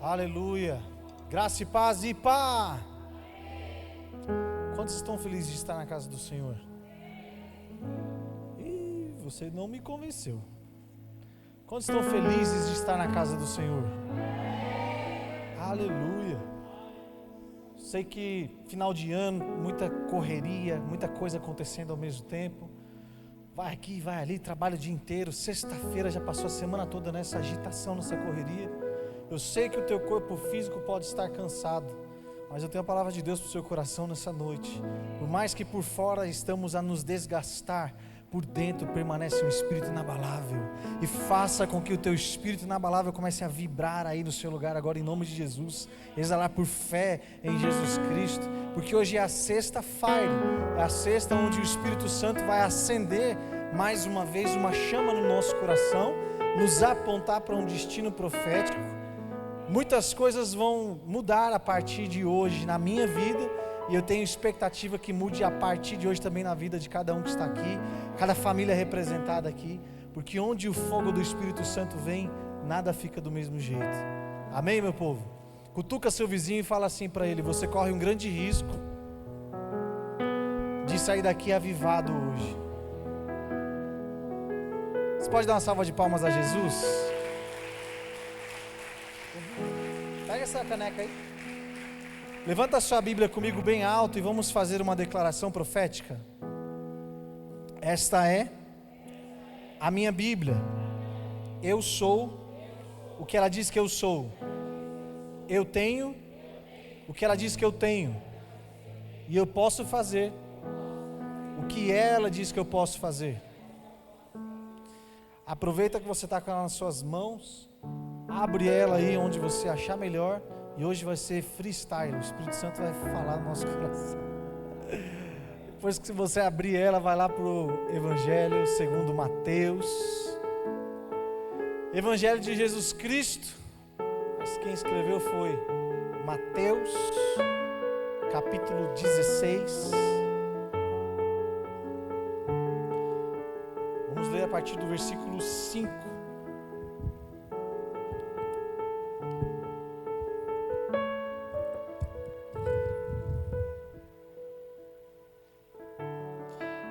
Aleluia. Graça e paz e pá. Quantos estão felizes de estar na casa do Senhor? Ih, você não me convenceu. Quantos estão felizes de estar na casa do Senhor? Aleluia. Sei que final de ano, muita correria, muita coisa acontecendo ao mesmo tempo. Vai aqui, vai ali, trabalha o dia inteiro. Sexta-feira já passou a semana toda nessa agitação, nessa correria. Eu sei que o teu corpo físico pode estar cansado, mas eu tenho a palavra de Deus para o seu coração nessa noite. Por mais que por fora estamos a nos desgastar, por dentro permanece um espírito inabalável. E faça com que o teu espírito inabalável comece a vibrar aí no seu lugar agora, em nome de Jesus. Exalar por fé em Jesus Cristo, porque hoje é a sexta-feira, é a sexta onde o Espírito Santo vai acender mais uma vez uma chama no nosso coração, nos apontar para um destino profético. Muitas coisas vão mudar a partir de hoje na minha vida, e eu tenho expectativa que mude a partir de hoje também na vida de cada um que está aqui, cada família representada aqui, porque onde o fogo do Espírito Santo vem, nada fica do mesmo jeito. Amém, meu povo? Cutuca seu vizinho e fala assim para ele: você corre um grande risco de sair daqui avivado hoje. Você pode dar uma salva de palmas a Jesus? Pega essa caneca aí. Levanta a sua Bíblia comigo bem alto e vamos fazer uma declaração profética. Esta é a minha Bíblia. Eu sou o que ela diz que eu sou. Eu tenho o que ela diz que eu tenho. E eu posso fazer o que ela diz que eu posso fazer. Aproveita que você está com ela nas suas mãos. Abre ela aí onde você achar melhor. E hoje vai ser freestyle. O Espírito Santo vai falar no nosso coração. Depois que você abrir ela, vai lá para o Evangelho segundo Mateus. Evangelho de Jesus Cristo. Mas quem escreveu foi Mateus, capítulo 16. Vamos ler a partir do versículo 5.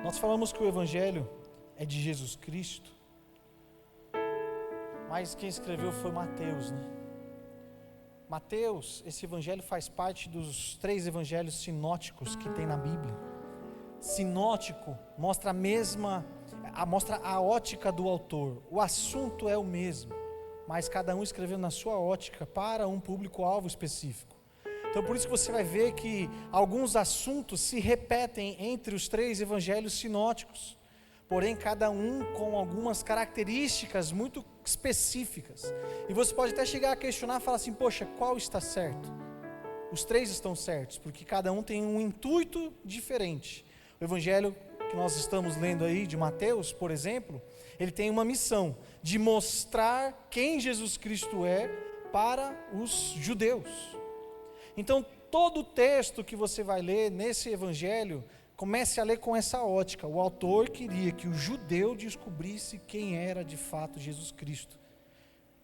Nós falamos que o Evangelho é de Jesus Cristo, mas quem escreveu foi Mateus, né? Mateus, esse Evangelho faz parte dos 3 Evangelhos sinóticos que tem na Bíblia. Sinótico mostra mostra a ótica do autor. O assunto é o mesmo, mas cada um escreveu na sua ótica para um público-alvo específico. Então por isso que você vai ver que alguns assuntos se repetem entre os 3 evangelhos sinóticos, porém cada um com algumas características muito específicas. E você pode até chegar a questionar e falar assim: poxa, qual está certo? Os 3 estão certos, porque cada um tem um intuito diferente. O evangelho que nós estamos lendo aí de Mateus, por exemplo, ele tem uma missão de mostrar quem Jesus Cristo é para os judeus. Então, todo o texto que você vai ler nesse evangelho, comece a ler com essa ótica. O autor queria que o judeu descobrisse quem era de fato Jesus Cristo.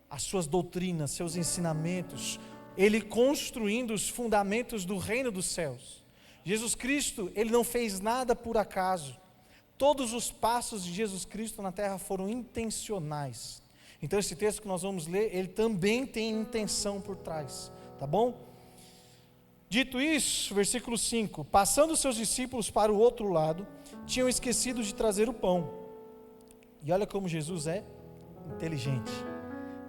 As suas doutrinas, seus ensinamentos, ele construindo os fundamentos do reino dos céus. Jesus Cristo, ele não fez nada por acaso. Todos os passos de Jesus Cristo na terra foram intencionais. Então esse texto que nós vamos ler, ele também tem intenção por trás, tá bom? Dito isso, versículo 5, passando os seus discípulos para o outro lado, tinham esquecido de trazer o pão. E olha como Jesus é inteligente.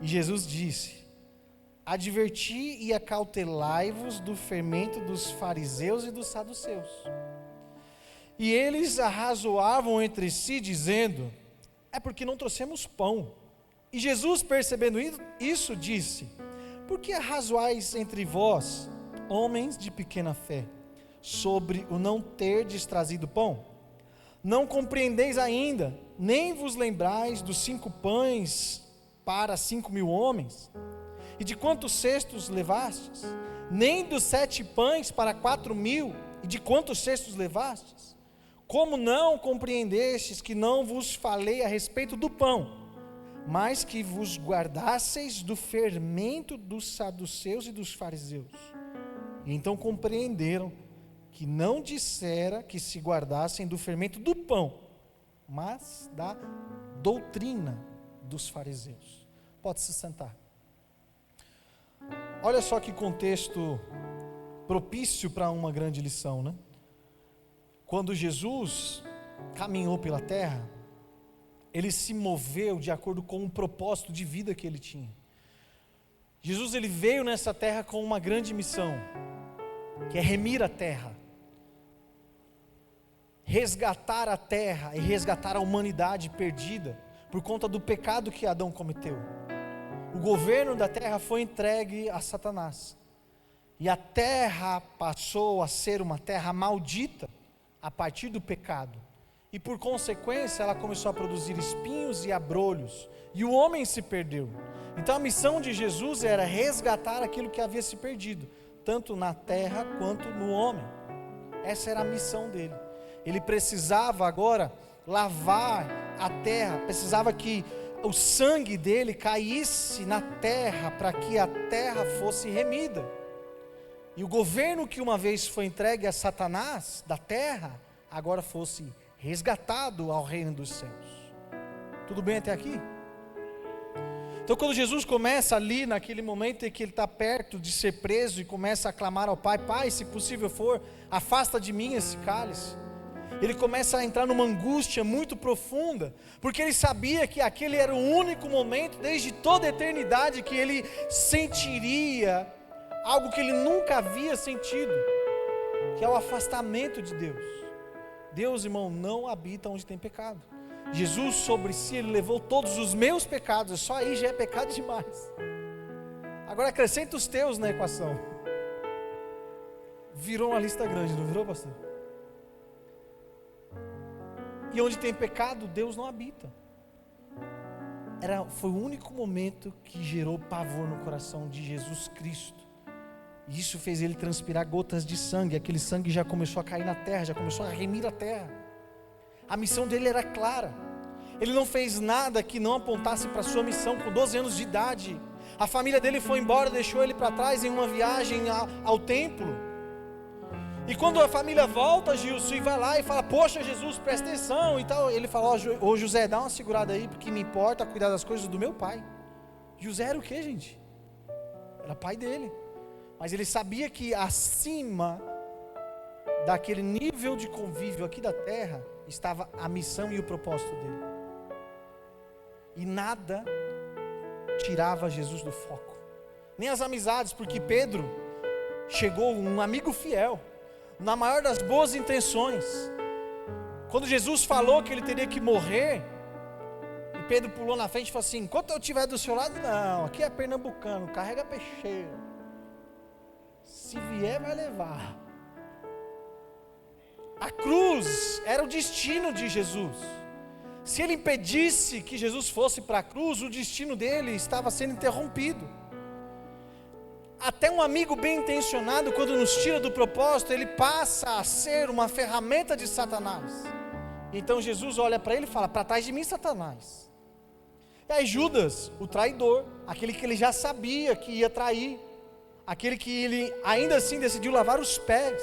E Jesus disse: adverti e acautelai-vos do fermento dos fariseus e dos saduceus. E eles arrazoavam entre si, dizendo: é porque não trouxemos pão. E Jesus, percebendo isso, disse: por que arrazoais entre vós, homens de pequena fé, sobre o não terdes trazido pão? Não compreendeis ainda, nem vos lembrais dos 5 pães para 5.000 homens? E de quantos cestos levastes? Nem dos 7 pães para 4.000? E de quantos cestos levastes? Como não compreendestes que não vos falei a respeito do pão? mas que vos guardasseis do fermento dos saduceus e dos fariseus. E então compreenderam que não dissera que se guardassem do fermento do pão, mas da doutrina dos fariseus. Pode se sentar. Olha só que contexto propício para uma grande lição, né? Quando Jesus caminhou pela terra, ele se moveu de acordo com um propósito de vida que ele tinha. Jesus, ele veio nessa terra com uma grande missão, que é remir a terra, resgatar a terra e resgatar a humanidade perdida por conta do pecado que Adão cometeu. O governo da terra foi entregue a Satanás, e a terra passou a ser uma terra maldita a partir do pecado, e por consequência ela começou a produzir espinhos e abrolhos, e o homem se perdeu. Então a missão de Jesus era resgatar aquilo que havia se perdido, tanto na terra quanto no homem. Essa era a missão dele. Ele precisava agora lavar a terra, precisava que o sangue dele caísse na terra, para que a terra fosse remida. E o governo que uma vez foi entregue a Satanás da terra, agora fosse resgatado ao reino dos céus. Tudo bem até aqui? Então quando Jesus começa ali, naquele momento em que ele está perto de ser preso, e começa a clamar ao Pai: Pai, se possível for, afasta de mim esse cálice. Ele começa a entrar numa angústia muito profunda, porque ele sabia que aquele era o único momento, desde toda a eternidade, que ele sentiria algo que ele nunca havia sentido, que é o afastamento de Deus. Deus, irmão, não habita onde tem pecado. Jesus sobre si, ele levou todos os meus pecados, só aí já é pecado demais. Agora acrescenta os teus na equação. Virou uma lista grande, não virou, pastor? E onde tem pecado, Deus não habita. Foi o único momento que gerou pavor no coração de Jesus Cristo. E isso fez ele transpirar gotas de sangue. Aquele sangue já começou a cair na terra, já começou a remir a terra. A missão dele era clara. Ele não fez nada que não apontasse para a sua missão. Com 12 anos de idade, a família dele foi embora, deixou ele para trás em uma viagem ao templo. E quando a família volta, Gilson, e vai lá e fala: poxa, Jesus, presta atenção e tal. Ele fala: ô José, dá uma segurada aí, porque me importa cuidar das coisas do meu pai. José era o que, gente? Era pai dele. Mas ele sabia que acima daquele nível de convívio aqui da terra estava a missão e o propósito dele. E nada tirava Jesus do foco, nem as amizades, porque Pedro chegou, um amigo fiel, na maior das boas intenções. Quando Jesus falou que ele teria que morrer, e Pedro pulou na frente e falou assim: enquanto eu estiver do seu lado, não, aqui é pernambucano, carrega peixeira, se vier vai levar. A cruz era o destino de Jesus. Se ele impedisse que Jesus fosse para a cruz, o destino dele estava sendo interrompido. Até um amigo bem intencionado, quando nos tira do propósito, ele passa a ser uma ferramenta de Satanás. Então Jesus olha para ele e fala: para trás de mim, Satanás. E aí Judas, o traidor, aquele que ele já sabia que ia trair, aquele que ele ainda assim decidiu lavar os pés,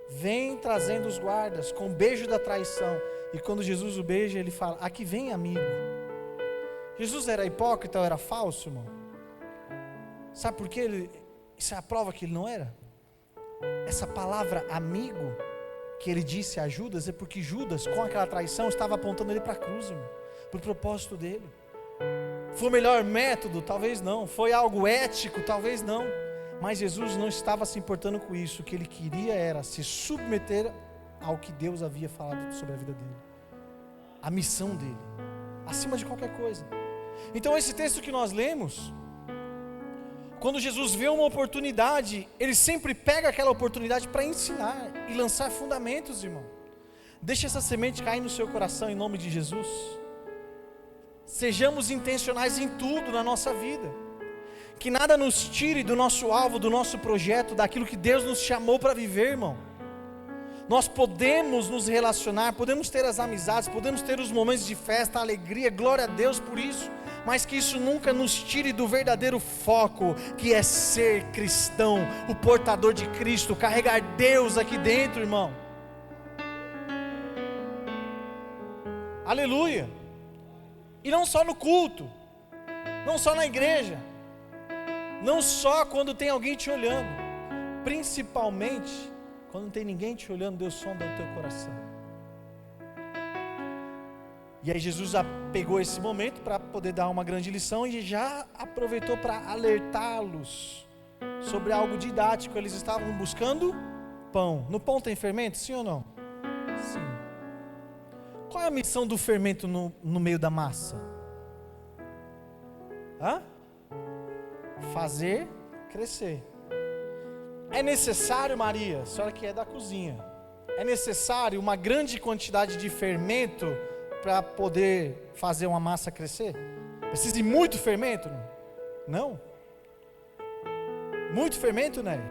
vem trazendo os guardas com o beijo da traição. E quando Jesus o beija, ele fala: aqui vem, amigo. Jesus era hipócrita ou era falso, irmão? Sabe por quê? Isso é a prova que ele não era. Essa palavra amigo que ele disse a Judas é porque Judas, com aquela traição, estava apontando ele para a cruz, irmão, para o propósito dele. Foi o melhor método? Talvez não. Foi algo ético? Talvez não. Mas Jesus não estava se importando com isso. O que ele queria era se submeter ao que Deus havia falado sobre a vida dele, a missão dele, acima de qualquer coisa. Então esse texto que nós lemos, quando Jesus vê uma oportunidade, ele sempre pega aquela oportunidade para ensinar e lançar fundamentos, irmão. Deixa essa semente cair no seu coração em nome de Jesus. Sejamos intencionais em tudo na nossa vida, que nada nos tire do nosso alvo, do nosso projeto, daquilo que Deus nos chamou para viver, irmão. Nós podemos nos relacionar, podemos ter as amizades, podemos ter os momentos de festa, alegria, glória a Deus por isso, mas que isso nunca nos tire do verdadeiro foco, que é ser cristão, o portador de Cristo, carregar Deus aqui dentro, irmão. Aleluia. E não só no culto, não só na igreja, não só quando tem alguém te olhando, principalmente quando não tem ninguém te olhando, Deus sonda o teu coração. E aí Jesus já pegou esse momento para poder dar uma grande lição e já aproveitou para alertá-los sobre algo didático. Eles estavam buscando pão. No pão tem fermento, sim ou não? Sim. Qual é a missão do fermento no meio da massa? Fazer crescer. É necessário, Maria, a senhora que é da cozinha, é necessário uma grande quantidade de fermento para poder fazer uma massa crescer? Precisa de muito fermento? Não. Muito fermento, né?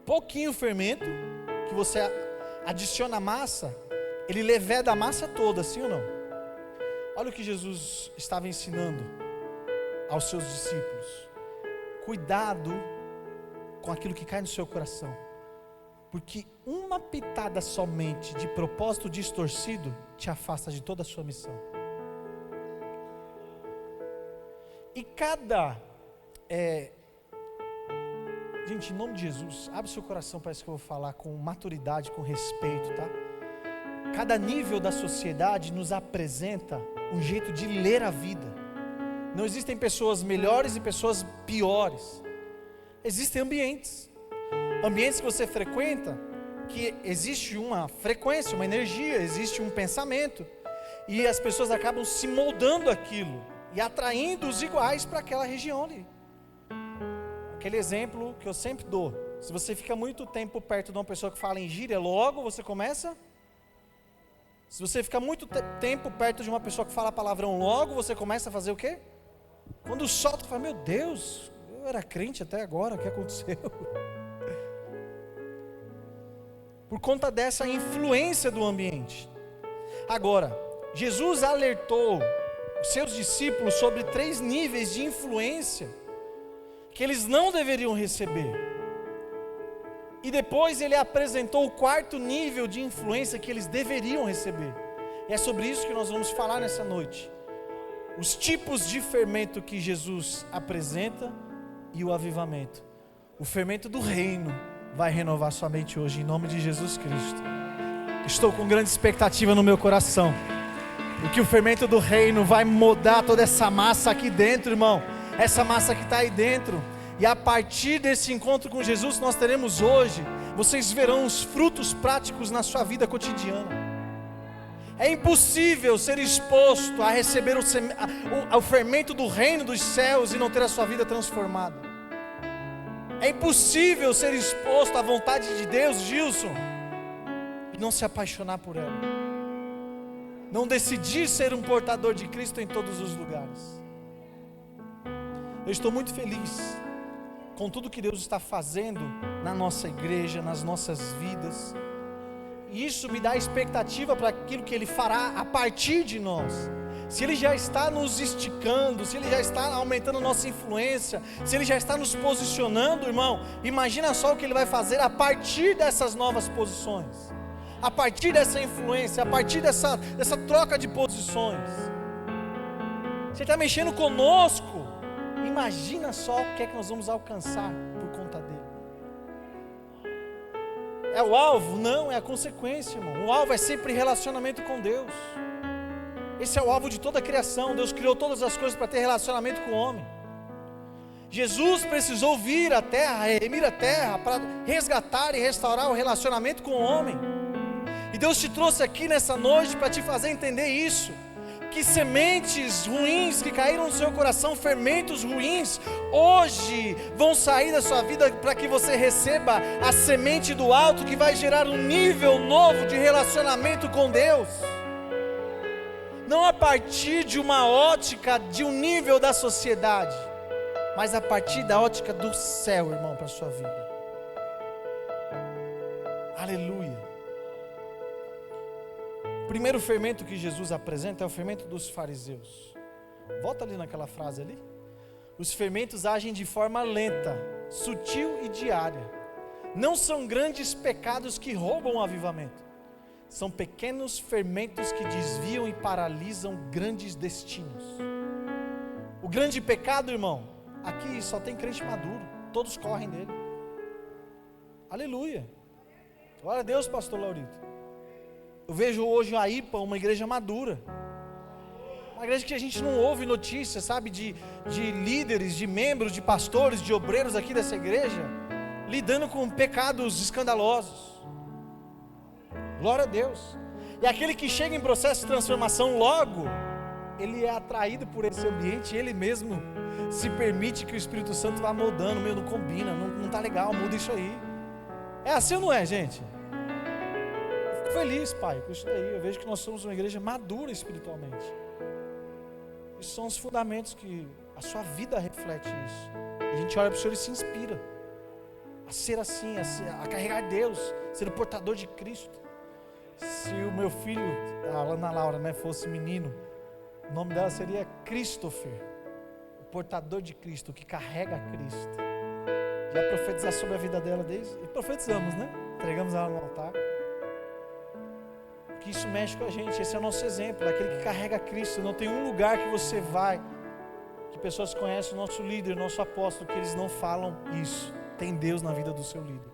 Pouquinho fermento que você adiciona à massa, ele leveda a massa toda, sim ou não? Olha o que Jesus estava ensinando aos seus discípulos: cuidado com aquilo que cai no seu coração, porque uma pitada somente de propósito distorcido te afasta de toda a sua missão. E gente, em nome de Jesus, abre seu coração, parece que eu vou falar com maturidade, com respeito, tá? Cada nível da sociedade nos apresenta um jeito de ler a vida. Não existem pessoas melhores e pessoas piores. Existem ambientes que você frequenta, que existe uma frequência, uma energia, existe um pensamento, e as pessoas acabam se moldando aquilo e atraindo os iguais para aquela região ali. Aquele exemplo que eu sempre dou: se você fica muito tempo perto de uma pessoa que fala em gíria, logo você começa. Se você fica muito tempo perto de uma pessoa que fala palavrão, logo você começa a fazer o quê? Quando solta, fala: meu Deus, eu era crente até agora, o que aconteceu? Por conta dessa influência do ambiente. Agora, Jesus alertou os seus discípulos sobre 3 níveis de influência que eles não deveriam receber. E depois ele apresentou o 4º nível de influência que eles deveriam receber. E é sobre isso que nós vamos falar nessa noite. Os tipos de fermento que Jesus apresenta e o avivamento. O fermento do reino vai renovar sua mente hoje, em nome de Jesus Cristo. Estou com grande expectativa no meu coração, porque o fermento do reino vai mudar toda essa massa aqui dentro, irmão. Essa massa que está aí dentro. E a partir desse encontro com Jesus nós teremos hoje, vocês verão os frutos práticos na sua vida cotidiana. É impossível ser exposto a receber o fermento do reino dos céus e não ter a sua vida transformada. É impossível ser exposto à vontade de Deus, Gilson, e não se apaixonar por ela. Não decidir ser um portador de Cristo em todos os lugares. Eu estou muito feliz com tudo que Deus está fazendo na nossa igreja, nas nossas vidas. E isso me dá expectativa para aquilo que Ele fará a partir de nós. Se Ele já está nos esticando, se Ele já está aumentando a nossa influência, se Ele já está nos posicionando, irmão, imagina só o que Ele vai fazer a partir dessas novas posições, a partir dessa influência, a partir dessa troca de posições. Você está mexendo conosco. Imagina só o que é que nós vamos alcançar por conta dele. É o alvo? Não, é a consequência, irmão. O alvo é sempre relacionamento com Deus. Esse é o alvo de toda a criação. Deus criou todas as coisas para ter relacionamento com o homem. Jesus precisou vir à terra, remir a terra, para resgatar e restaurar o relacionamento com o homem. E Deus te trouxe aqui nessa noite para te fazer entender isso. Que sementes ruins que caíram no seu coração, fermentos ruins, hoje vão sair da sua vida para que você receba a semente do alto que vai gerar um nível novo de relacionamento com Deus. Não a partir de uma ótica de um nível da sociedade, mas a partir da ótica do céu, irmão, para a sua vida. Aleluia. O primeiro fermento que Jesus apresenta é o fermento dos fariseus. Volta ali naquela frase ali. Os fermentos agem de forma lenta, sutil e diária. Não são grandes pecados que roubam o avivamento. São pequenos fermentos que desviam e paralisam grandes destinos. O grande pecado, irmão, aqui só tem crente maduro. Todos correm dele. Aleluia. Glória a Deus, pastor Laurito. Eu vejo hoje a IPA uma igreja madura. Uma igreja que a gente não ouve notícias, sabe, de líderes, de membros, de pastores, de obreiros aqui dessa igreja, lidando com pecados escandalosos. Glória a Deus. E aquele que chega em processo de transformação logo, ele é atraído por esse ambiente, ele mesmo se permite que o Espírito Santo vá moldando, não combina, não está legal, muda isso aí. É assim ou não é, gente? Eu fico feliz, pai, com isso daí. Eu vejo que nós somos uma igreja madura espiritualmente. Esses são os fundamentos que a sua vida reflete isso. A gente olha para o Senhor e se inspira a ser assim, a carregar Deus, ser o portador de Cristo. Se o meu filho, a Ana Laura, né, fosse menino, o nome dela seria Christopher, o portador de Cristo, que carrega Cristo. Já profetizar sobre a vida dela e profetizamos, né? Entregamos ela no altar. Que isso mexe com a gente. Esse é o nosso exemplo, daquele que carrega Cristo. Não tem um lugar que você vai que pessoas conhecem o nosso líder, o nosso apóstolo, que eles não falam isso. Tem Deus na vida do seu líder.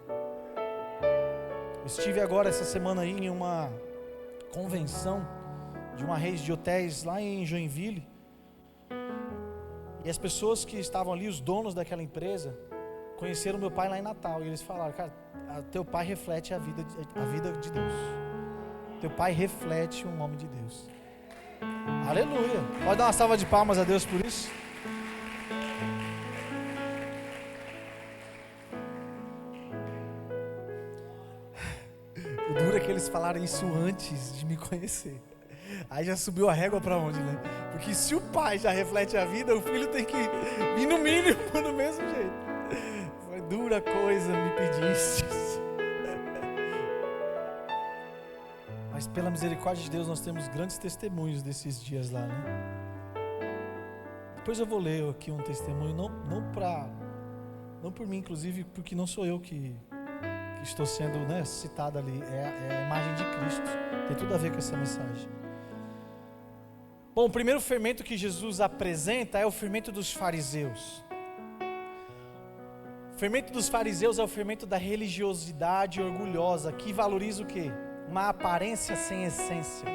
Eu estive agora essa semana aí em uma convenção de uma rede de hotéis lá em Joinville. E as pessoas que estavam ali, os donos daquela empresa, conheceram meu pai lá em Natal. E eles falaram: cara, teu pai reflete a vida de Deus. Teu pai reflete o nome de Deus. Aleluia. Pode dar uma salva de palmas a Deus por isso? O duro é que eles falaram isso antes de me conhecer. Aí já subiu a régua para onde, né? Porque se o pai já reflete a vida, o filho tem que ir no mínimo do mesmo jeito. Foi dura coisa me pedistes. Mas pela misericórdia de Deus nós temos grandes testemunhos desses dias lá, né? Depois eu vou ler aqui um testemunho, não por mim, inclusive, porque não sou eu que estou sendo, né, citado ali, é a imagem de Cristo. Tem tudo a ver com essa mensagem. Bom, o primeiro fermento que Jesus apresenta é o fermento dos fariseus. O fermento dos fariseus é o fermento da religiosidade orgulhosa, que valoriza o quê? Uma aparência sem essência,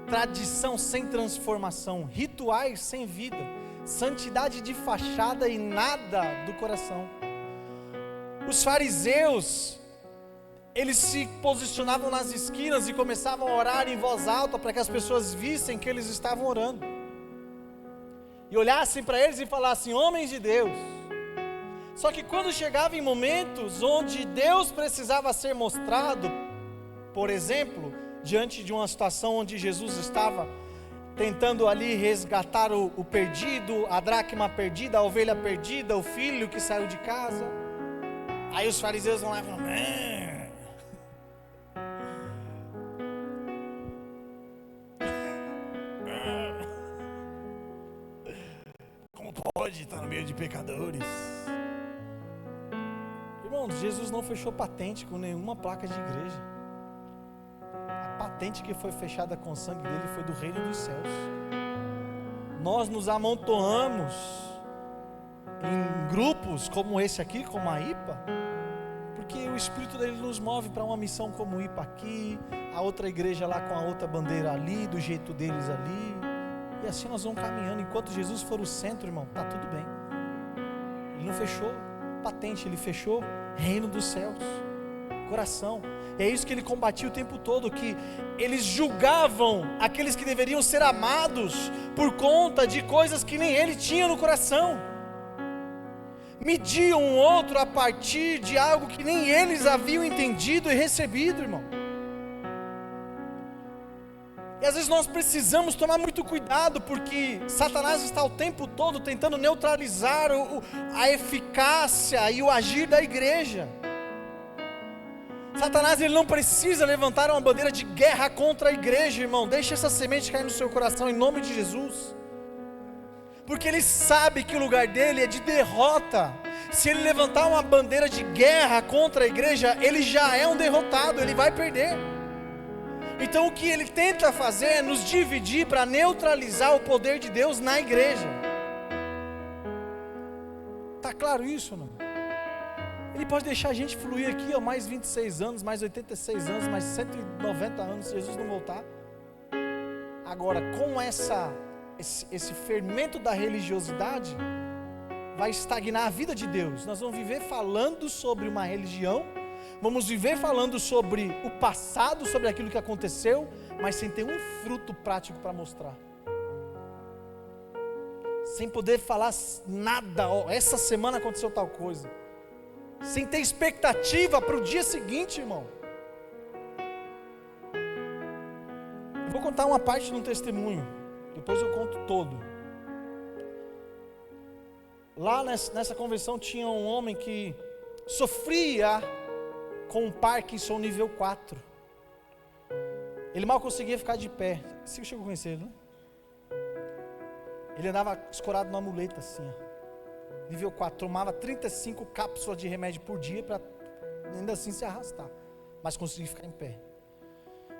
tradição sem transformação, rituais sem vida, santidade de fachada e nada do coração. Os fariseus, eles se posicionavam nas esquinas e começavam a orar em voz alta para que as pessoas vissem que eles estavam orando. E olhassem para eles e falassem: homens de Deus. Só que quando chegava em momentos onde Deus precisava ser mostrado, por exemplo, diante de uma situação onde Jesus estava tentando ali resgatar o perdido, a dracma perdida, a ovelha perdida, o filho que saiu de casa, aí os fariseus vão lá e falam: como pode estar no meio de pecadores? Irmãos, Jesus não fechou patente com nenhuma placa de igreja. A patente que foi fechada com o sangue dele foi do reino dos céus. Nós nos amontoamos em grupos como esse aqui, como a IPA, porque o Espírito dele nos move para uma missão como IPA aqui, a outra igreja lá com a outra bandeira ali, do jeito deles ali, e assim nós vamos caminhando. Enquanto Jesus for o centro, irmão, está tudo bem. Ele não fechou patente, ele fechou reino dos céus, coração. E é isso que ele combatia o tempo todo, que eles julgavam aqueles que deveriam ser amados por conta de coisas que nem ele tinha no coração. Mediam um outro a partir de algo que nem eles haviam entendido e recebido, irmão. E às vezes nós precisamos tomar muito cuidado, porque Satanás está o tempo todo tentando neutralizar a eficácia e o agir da igreja. Satanás, ele não precisa levantar uma bandeira de guerra contra a igreja, irmão. Deixa essa semente cair no seu coração em nome de Jesus. Porque ele sabe que o lugar dele é de derrota. Se ele levantar uma bandeira de guerra contra a igreja, ele já é um derrotado, ele vai perder. Então o que ele tenta fazer é nos dividir para neutralizar o poder de Deus na igreja. Está claro isso, não? Ele pode deixar a gente fluir aqui, mais 26 anos, mais 86 anos, mais 190 anos, se Jesus não voltar. Agora, com esse fermento da religiosidade, vai estagnar a vida de Deus. Nós vamos viver falando sobre uma religião, vamos viver falando sobre o passado, sobre aquilo que aconteceu, mas sem ter um fruto prático para mostrar. Sem poder falar nada, essa semana aconteceu tal coisa. Sem ter expectativa para o dia seguinte, irmão. Eu vou contar uma parte de um testemunho, depois eu conto todo. Lá nessa convenção tinha um homem que sofria com um Parkinson nível 4. Ele mal conseguia ficar de pé. Você chegou a conhecer ele, né? Ele andava escorado numa muleta assim, ó. Nível 4, tomava 35 cápsulas de remédio por dia para ainda assim se arrastar, mas conseguia ficar em pé.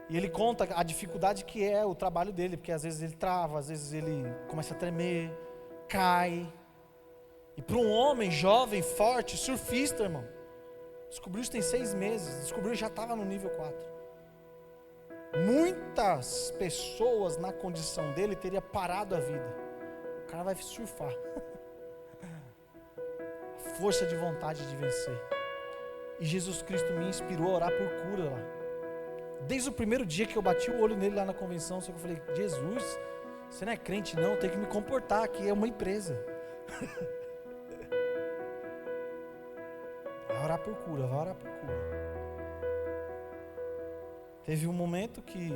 E ele conta a dificuldade que é o trabalho dele, porque às vezes ele trava, às vezes ele começa a tremer, cai. E para um homem jovem, forte, surfista, irmão, descobriu isso tem 6 meses, descobriu que já estava no nível 4. Muitas pessoas na condição dele teriam parado a vida. O cara vai surfar. Força de vontade de vencer. E Jesus Cristo me inspirou a orar por cura lá. Desde o primeiro dia que eu bati o olho nele lá na convenção, eu falei: Jesus, você não é crente não, tem que me comportar, aqui é uma empresa. Vai orar por cura, vai orar por cura. Teve um momento que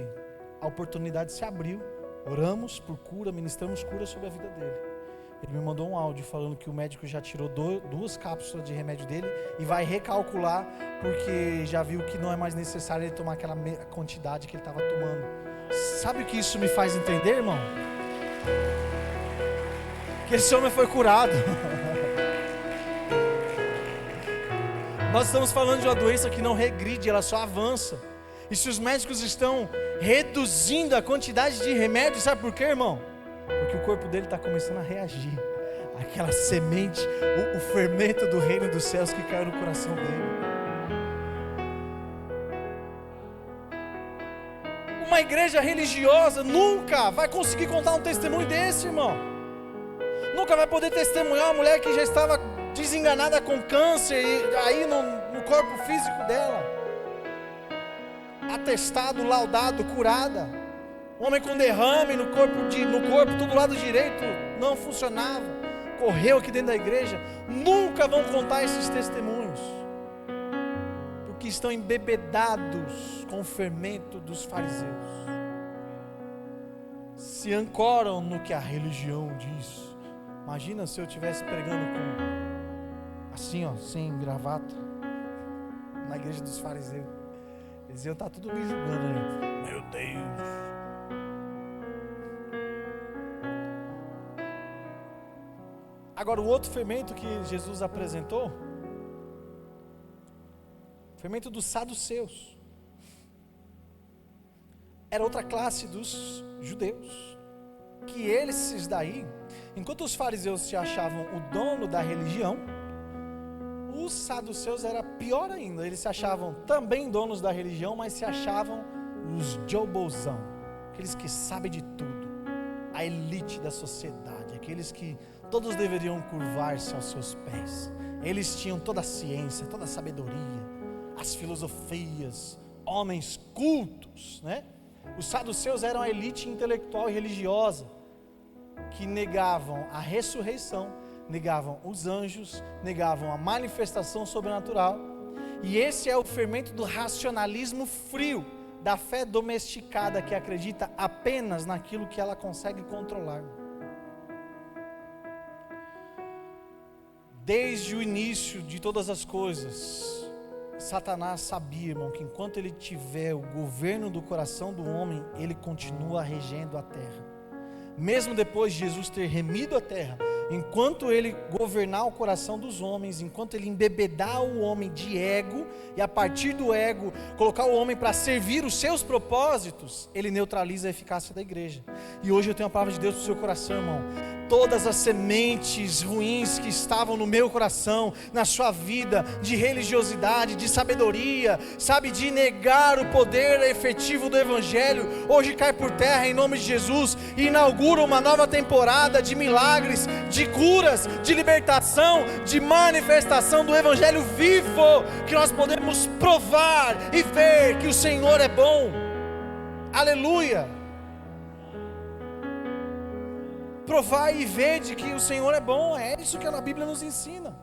a oportunidade se abriu, oramos por cura, ministramos cura sobre a vida dele. Ele me mandou um áudio falando que o médico já tirou 2 cápsulas de remédio dele e vai recalcular, porque já viu que não é mais necessário ele tomar aquela quantidade que ele estava tomando. Sabe o que isso me faz entender, irmão? Que esse homem foi curado. Nós estamos falando de uma doença que não regride, ela só avança. E se os médicos estão reduzindo a quantidade de remédio, sabe por quê, irmão? Porque o corpo dele está começando a reagir àquela semente, o fermento do reino dos céus que caiu no coração dele. Uma igreja religiosa nunca vai conseguir contar um testemunho desse, irmão. Nunca vai poder testemunhar uma mulher que já estava desenganada com câncer e aí no corpo físico dela, atestado, laudado, curada. Homem com derrame no corpo, todo lado direito não funcionava, correu aqui dentro da igreja. Nunca vão contar esses testemunhos, porque estão embebedados com o fermento dos fariseus. Se ancoram no que a religião diz. Imagina se eu estivesse pregando com assim, ó, sem gravata, na igreja dos fariseus. Eles iam estar tudo me julgando aí. Meu Deus. Agora, o outro fermento que Jesus apresentou, fermento dos saduceus, era outra classe dos judeus, que esses daí, enquanto os fariseus se achavam o dono da religião, os saduceus era pior ainda, eles se achavam também donos da religião, mas se achavam os jobozão, aqueles que sabem de tudo, a elite da sociedade, aqueles que todos deveriam curvar-se aos seus pés. Eles tinham toda a ciência, toda a sabedoria, as filosofias, homens cultos, né? Os saduceus eram a elite intelectual e religiosa, que negavam a ressurreição, negavam os anjos, negavam a manifestação sobrenatural. E esse é o fermento do racionalismo frio, da fé domesticada que acredita apenas naquilo que ela consegue controlar. Desde o início de todas as coisas, Satanás sabia, irmão, que enquanto ele tiver o governo do coração do homem, ele continua regendo a terra. Mesmo depois de Jesus ter remido a terra, enquanto ele governar o coração dos homens, enquanto ele embebedar o homem de ego, e a partir do ego colocar o homem para servir os seus propósitos, ele neutraliza a eficácia da igreja. E hoje eu tenho a palavra de Deus para o seu coração, irmão. Todas as sementes ruins que estavam no meu coração, na sua vida, de religiosidade, de sabedoria, sabe, de negar o poder efetivo do Evangelho, hoje cai por terra em nome de Jesus, e inaugura uma nova temporada de milagres, de curas, de libertação, de manifestação do Evangelho vivo, que nós podemos provar e ver que o Senhor é bom. Aleluia! Provar e ver de que o Senhor é bom, é isso que a Bíblia nos ensina.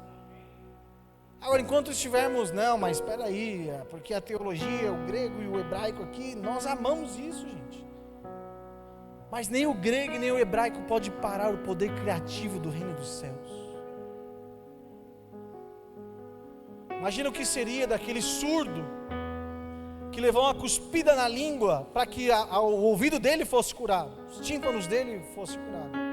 Agora, enquanto estivermos, não, mas espera aí, porque a teologia, o grego e o hebraico aqui, nós amamos isso, gente. Mas nem o grego e nem o hebraico pode parar o poder criativo do reino dos céus. Imagina o que seria daquele surdo que levou uma cuspida na língua para que o ouvido dele fosse curado, os tímpanos dele fossem curados.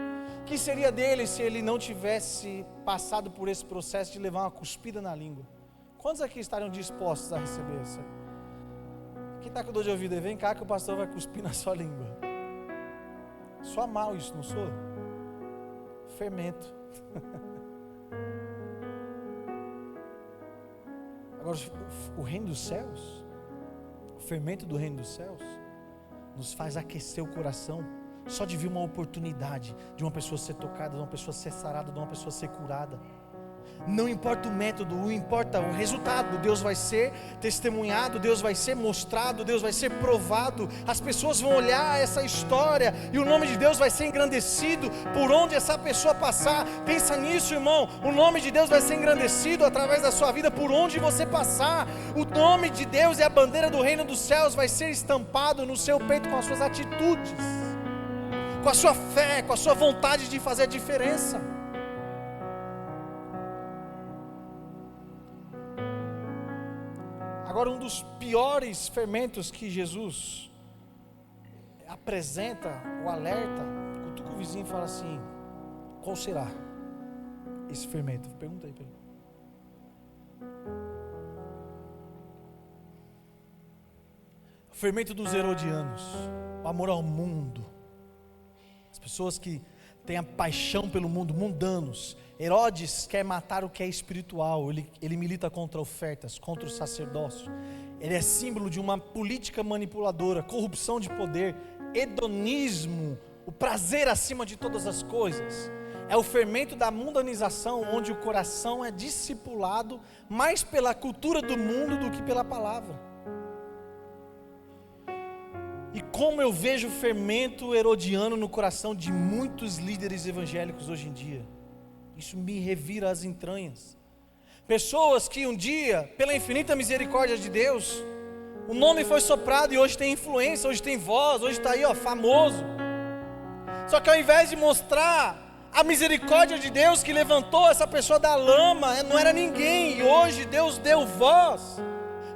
O que seria dele se ele não tivesse passado por esse processo de levar uma cuspida na língua? Quantos aqui estariam dispostos a receber isso? Quem está com dor de ouvido aí, vem cá que o pastor vai cuspir na sua língua. Só mal isso, não sou? Fermento. Agora, o reino dos céus, o fermento do reino dos céus, nos faz aquecer o coração, só de ver uma oportunidade de uma pessoa ser tocada, de uma pessoa ser sarada, de uma pessoa ser curada. Não importa o método, não importa o resultado, Deus vai ser testemunhado, Deus vai ser mostrado, Deus vai ser provado, as pessoas vão olhar essa história e o nome de Deus vai ser engrandecido por onde essa pessoa passar. Pensa nisso, irmão, o nome de Deus vai ser engrandecido através da sua vida por onde você passar. O nome de Deus e a bandeira do reino dos céus vai ser estampado no seu peito com as suas atitudes, com a sua fé, com a sua vontade de fazer a diferença. Agora, um dos piores fermentos que Jesus apresenta, o alerta, cutuca o vizinho e fala assim: qual será esse fermento? Pergunta aí para ele. O fermento dos herodianos, o amor ao mundo, as pessoas que têm a paixão pelo mundo, mundanos. Herodes quer matar o que é espiritual, ele milita contra ofertas, contra o sacerdócio, ele é símbolo de uma política manipuladora, corrupção de poder, hedonismo, o prazer acima de todas as coisas. É o fermento da mundanização, onde o coração é discipulado mais pela cultura do mundo do que pela palavra. E como eu vejo o fermento herodiano no coração de muitos líderes evangélicos hoje em dia. Isso me revira as entranhas. Pessoas que um dia, pela infinita misericórdia de Deus, o nome foi soprado e hoje tem influência, hoje tem voz, hoje está aí, famoso. Só que ao invés de mostrar a misericórdia de Deus que levantou essa pessoa da lama, não era ninguém, e hoje Deus deu voz,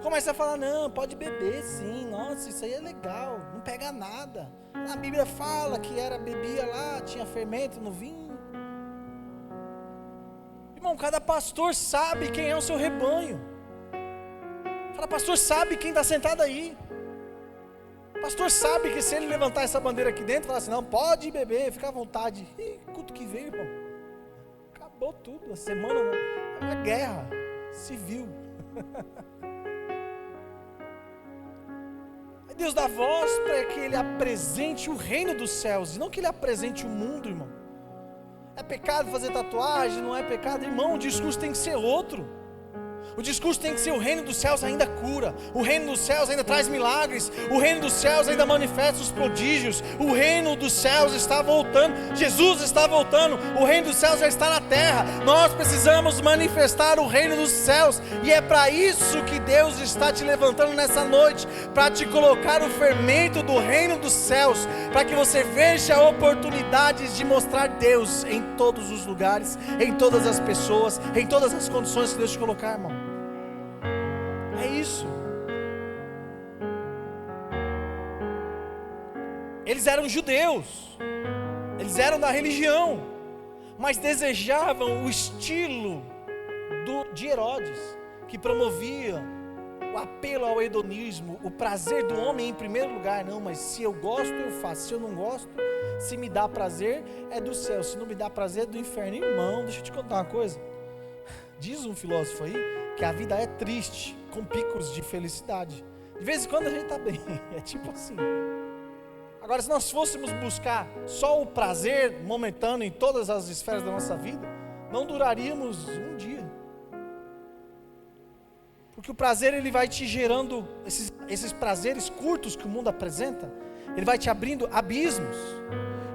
começa a falar: não, pode beber sim, nossa, isso aí é legal, não pega nada. A Bíblia fala que bebia lá, tinha fermento no vinho. Irmão, cada pastor sabe quem é o seu rebanho. Cada pastor sabe quem está sentado aí. O pastor sabe que se ele levantar essa bandeira aqui dentro, falar assim: não, pode beber, fica à vontade. E culto que veio, irmão, acabou tudo. A semana é uma guerra civil. Aí Deus dá voz para que ele apresente o reino dos céus, e não que ele apresente o mundo, irmão. É pecado fazer tatuagem? Não é pecado? Irmão, o discurso tem que ser outro. O discurso tem que ser: o reino dos céus ainda cura, o reino dos céus ainda traz milagres, o reino dos céus ainda manifesta os prodígios, o reino dos céus está voltando, Jesus está voltando, o reino dos céus já está na terra. Nós precisamos manifestar o reino dos céus, e é para isso que Deus está te levantando nessa noite, para te colocar o fermento do reino dos céus, para que você veja oportunidades de mostrar Deus em todos os lugares, em todas as pessoas, em todas as condições que Deus te colocar, irmão. É isso. Eles eram judeus, eles eram da religião, mas desejavam o estilo de Herodes, que promovia o apelo ao hedonismo, o prazer do homem em primeiro lugar. Não, mas se eu gosto eu faço, se eu não gosto, se me dá prazer é do céu, se não me dá prazer é do inferno. Irmão, deixa eu te contar uma coisa, diz um filósofo aí, que a vida é triste, com picos de felicidade, de vez em quando a gente está bem, é tipo assim. Agora, se nós fôssemos buscar só o prazer momentâneo em todas as esferas da nossa vida, não duraríamos um dia. Porque o prazer, ele vai te gerando, esses prazeres curtos que o mundo apresenta, ele vai te abrindo abismos.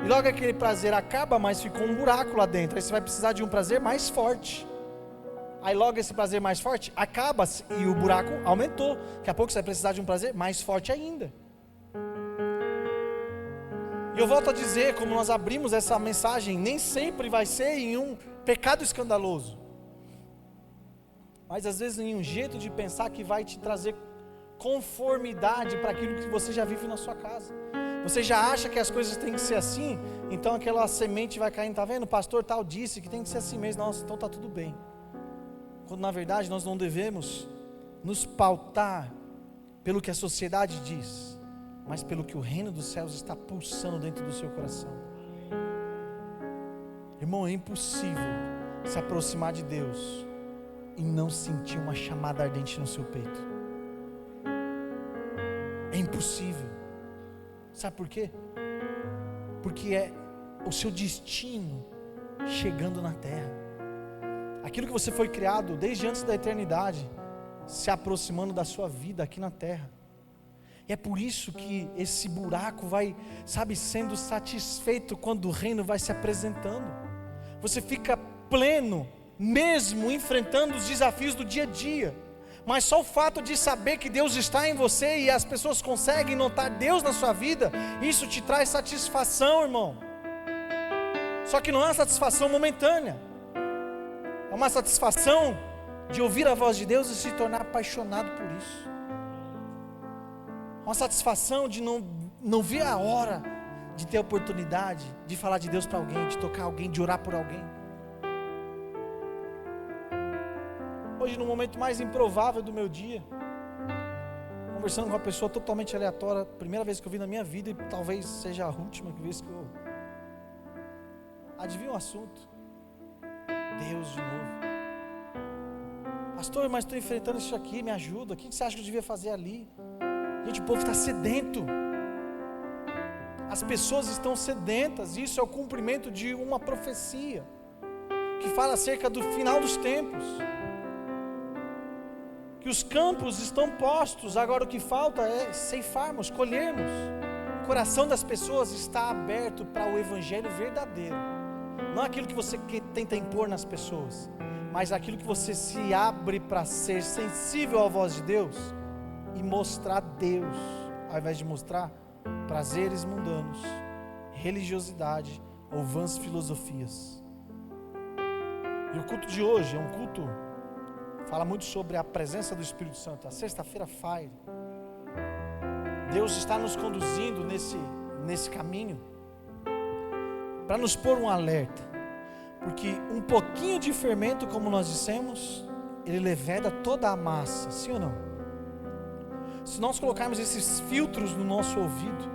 E logo aquele prazer acaba, mas ficou um buraco lá dentro. Aí você vai precisar de um prazer mais forte. Aí logo esse prazer mais forte acaba e o buraco aumentou. Daqui a pouco você vai precisar de um prazer mais forte ainda. E eu volto a dizer, como nós abrimos essa mensagem, nem sempre vai ser em um pecado escandaloso, mas às vezes em um jeito de pensar que vai te trazer conformidade para aquilo que você já vive na sua casa. Você já acha que as coisas têm que ser assim, então aquela semente vai caindo, tá vendo? O pastor tal disse que tem que ser assim mesmo, nossa, então tá tudo bem. Quando na verdade nós não devemos nos pautar pelo que a sociedade diz, mas pelo que o reino dos céus está pulsando dentro do seu coração. Irmão, é impossível se aproximar de Deus e não sentir uma chamada ardente no seu peito. É impossível. Sabe por quê? Porque é o seu destino chegando na terra. Aquilo que você foi criado desde antes da eternidade, se aproximando da sua vida aqui na terra. E é por isso que esse buraco vai, sendo satisfeito quando o reino vai se apresentando. Você fica pleno, mesmo enfrentando os desafios do dia a dia. Mas só o fato de saber que Deus está em você e as pessoas conseguem notar Deus na sua vida, isso te traz satisfação, irmão. Só que não é uma satisfação momentânea. É uma satisfação de ouvir a voz de Deus e se tornar apaixonado por isso. Uma satisfação de não ver a hora de ter a oportunidade de falar de Deus para alguém, de tocar alguém, de orar por alguém. Hoje, no momento mais improvável do meu dia, conversando com uma pessoa totalmente aleatória, primeira vez que eu vi na minha vida e talvez seja a última vez que eu... Adivinha o assunto? Deus de novo. Pastor, mas estou enfrentando isso aqui, me ajuda, o que você acha que eu devia fazer ali? Gente, o povo está sedento. As pessoas estão sedentas. Isso é o cumprimento de uma profecia que fala acerca do final dos tempos, que os campos estão postos. Agora o que falta é ceifarmos, colhermos. O coração das pessoas está aberto para o evangelho verdadeiro, não aquilo que você tenta impor nas pessoas, mas aquilo que você se abre para ser sensível à voz de Deus e mostrar Deus, ao invés de mostrar prazeres mundanos, religiosidade ou vãs filosofias. E o culto de hoje é um culto, fala muito sobre a presença do Espírito Santo, a sexta-feira Fire. Deus está nos conduzindo nesse caminho, para nos pôr um alerta, porque um pouquinho de fermento, como nós dissemos, ele leveda toda a massa, sim ou não? Se nós colocarmos esses filtros no nosso ouvido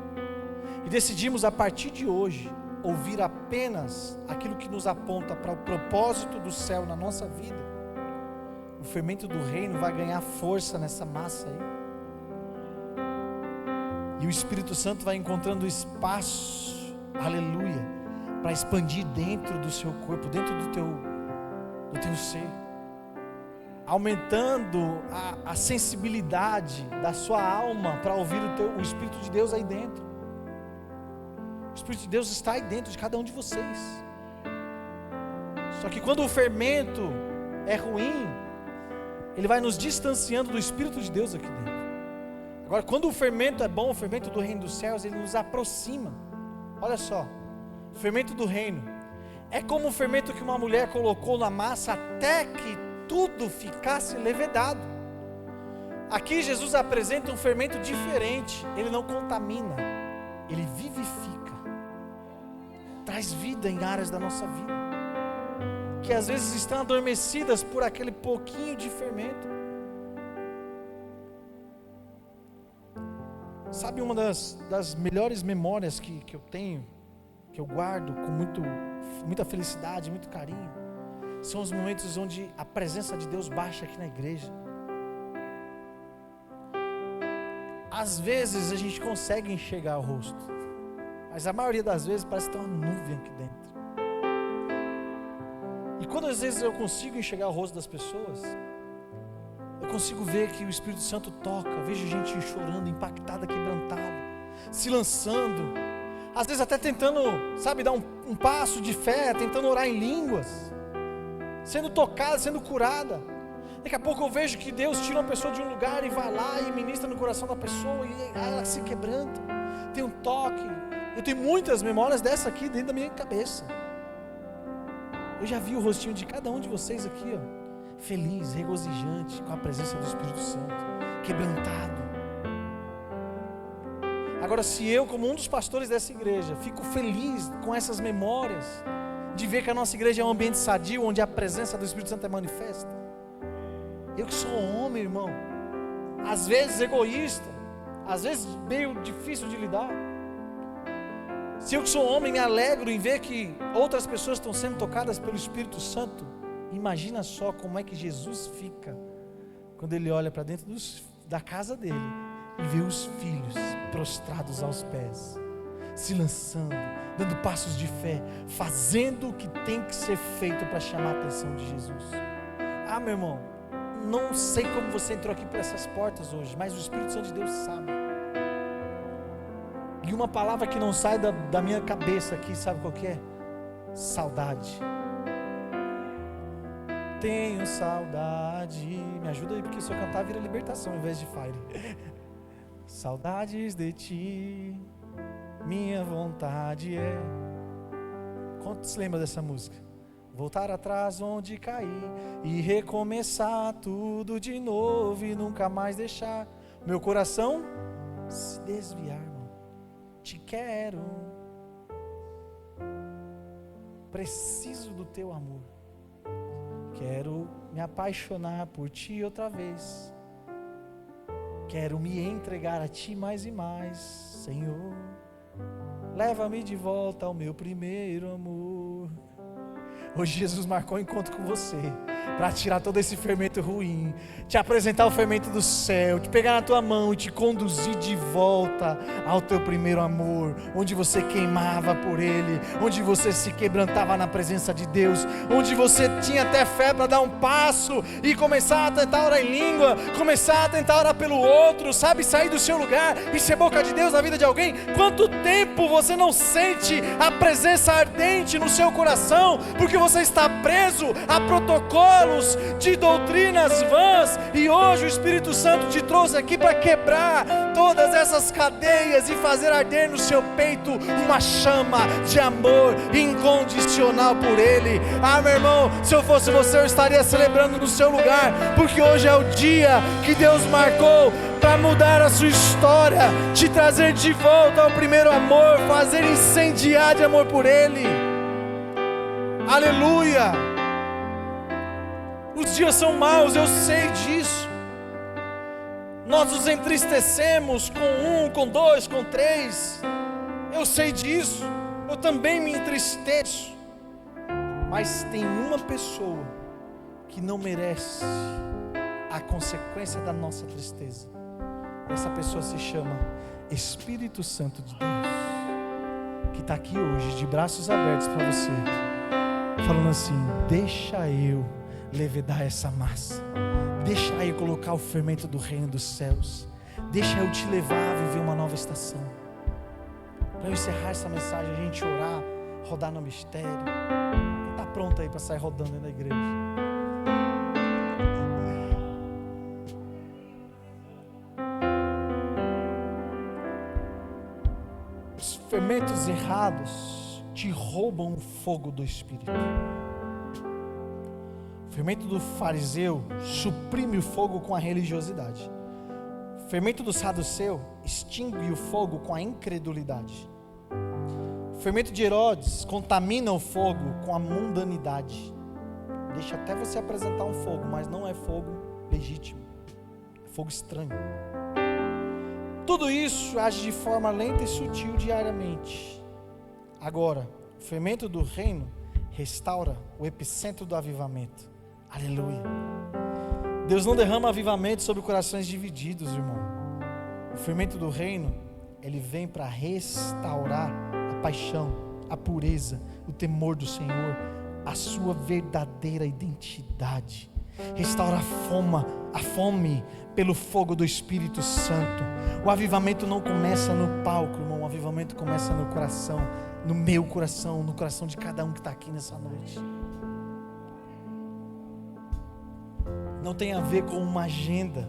e decidirmos a partir de hoje ouvir apenas aquilo que nos aponta para o propósito do céu na nossa vida, o fermento do reino vai ganhar força nessa massa aí, e o Espírito Santo vai encontrando espaço, aleluia, para expandir dentro do seu corpo, dentro do teu ser, aumentando a sensibilidade da sua alma para ouvir o Espírito de Deus aí dentro. O Espírito de Deus está aí dentro de cada um de vocês. Só que quando o fermento é ruim, ele vai nos distanciando do Espírito de Deus aqui dentro. Agora, quando o fermento é bom, o fermento do reino dos céus, ele nos aproxima. Olha só, o fermento do reino é como o fermento que uma mulher colocou na massa até que tudo ficasse levedado. Aqui Jesus apresenta um fermento diferente. Ele não contamina, ele vivifica, traz vida em áreas da nossa vida que às vezes estão adormecidas por aquele pouquinho de fermento. Sabe, uma das melhores memórias que eu tenho, que eu guardo com muita felicidade, muito carinho, são os momentos onde a presença de Deus baixa aqui na igreja. Às vezes a gente consegue enxergar o rosto, mas a maioria das vezes parece que tem uma nuvem aqui dentro. E quando às vezes eu consigo enxergar o rosto das pessoas, eu consigo ver que o Espírito Santo toca. Vejo gente chorando, impactada, quebrantada, se lançando, às vezes até tentando, sabe, dar um passo de fé, tentando orar em línguas, sendo tocada, sendo curada. Daqui a pouco eu vejo que Deus tira uma pessoa de um lugar e vai lá e ministra no coração da pessoa, e ela se quebranta, tem um toque. Eu tenho muitas memórias dessa aqui dentro da minha cabeça. Eu já vi o rostinho de cada um de vocês aqui, ó, feliz, regozijante, com a presença do Espírito Santo, quebrantado. Agora, se eu, como um dos pastores dessa igreja, fico feliz com essas memórias, de ver que a nossa igreja é um ambiente sadio, onde a presença do Espírito Santo é manifesta, eu que sou homem, irmão, às vezes egoísta, às vezes meio difícil de lidar, se eu que sou homem me alegro em ver que outras pessoas estão sendo tocadas pelo Espírito Santo, imagina só como é que Jesus fica quando ele olha para dentro da casa dele e vê os filhos prostrados aos pés, se lançando, dando passos de fé, fazendo o que tem que ser feito para chamar a atenção de Jesus. Ah, meu irmão, não sei como você entrou aqui por essas portas hoje, mas o Espírito Santo de Deus sabe. E uma palavra que não sai da minha cabeça aqui, sabe qual que é? Saudade. Tenho saudade. Me ajuda aí, porque se eu cantar vira libertação ao invés de fire. Saudades de ti, minha vontade é. Quantos lembram dessa música? Voltar atrás onde caí e recomeçar tudo de novo e nunca mais deixar meu coração se desviar, irmão. Te quero, preciso do teu amor, quero me apaixonar por ti outra vez, quero me entregar a ti mais e mais, Senhor, leva-me de volta ao meu primeiro amor. Hoje Jesus marcou um encontro com você, para tirar todo esse fermento ruim, te apresentar o fermento do céu, te pegar na tua mão e te conduzir de volta ao teu primeiro amor, onde você queimava por Ele, onde você se quebrantava na presença de Deus, onde você tinha até fé para dar um passo e começar a tentar orar em língua, começar a tentar orar pelo outro, sabe, sair do seu lugar e ser boca de Deus na vida de alguém. Quanto tempo você não sente a presença ardente no seu coração, porque você está preso a protocolos de doutrinas vãs, e hoje o Espírito Santo te trouxe aqui para quebrar todas essas cadeias e fazer arder no seu peito uma chama de amor incondicional por Ele. Ah, meu irmão, se eu fosse você, eu estaria celebrando no seu lugar, porque hoje é o dia que Deus marcou para mudar a sua história, te trazer de volta ao primeiro amor, fazer incendiar de amor por Ele. Aleluia! Os dias são maus, eu sei disso. Nós nos entristecemos com um, com dois, com três. Eu sei disso. Eu também me entristeço. Mas tem uma pessoa que não merece a consequência da nossa tristeza. Essa pessoa se chama Espírito Santo de Deus, que está aqui hoje de braços abertos para você, falando assim: deixa eu levedar essa massa, deixa eu colocar o fermento do reino dos céus, deixa eu te levar a viver uma nova estação. Para eu encerrar essa mensagem, a gente orar, rodar no mistério. Quem está pronto aí para sair rodando dentro da igreja? Os fermentos errados te roubam o fogo do Espírito. O fermento do fariseu suprime o fogo com a religiosidade. O fermento do saduceu extingue o fogo com a incredulidade. O fermento de Herodes contamina o fogo com a mundanidade. Deixa até você apresentar um fogo, mas não é fogo legítimo, é fogo estranho. Tudo isso age de forma lenta e sutil diariamente. Agora, o fermento do reino restaura o epicentro do avivamento. Aleluia. Deus não derrama avivamento sobre corações divididos, irmão. O fermento do reino, ele vem para restaurar a paixão, a pureza, o temor do Senhor, a sua verdadeira identidade. Restaura a fome pelo fogo do Espírito Santo. O avivamento não começa no palco, irmão. O avivamento começa no coração, no meu coração, no coração de cada um que está aqui nessa noite. Não tem a ver com uma agenda,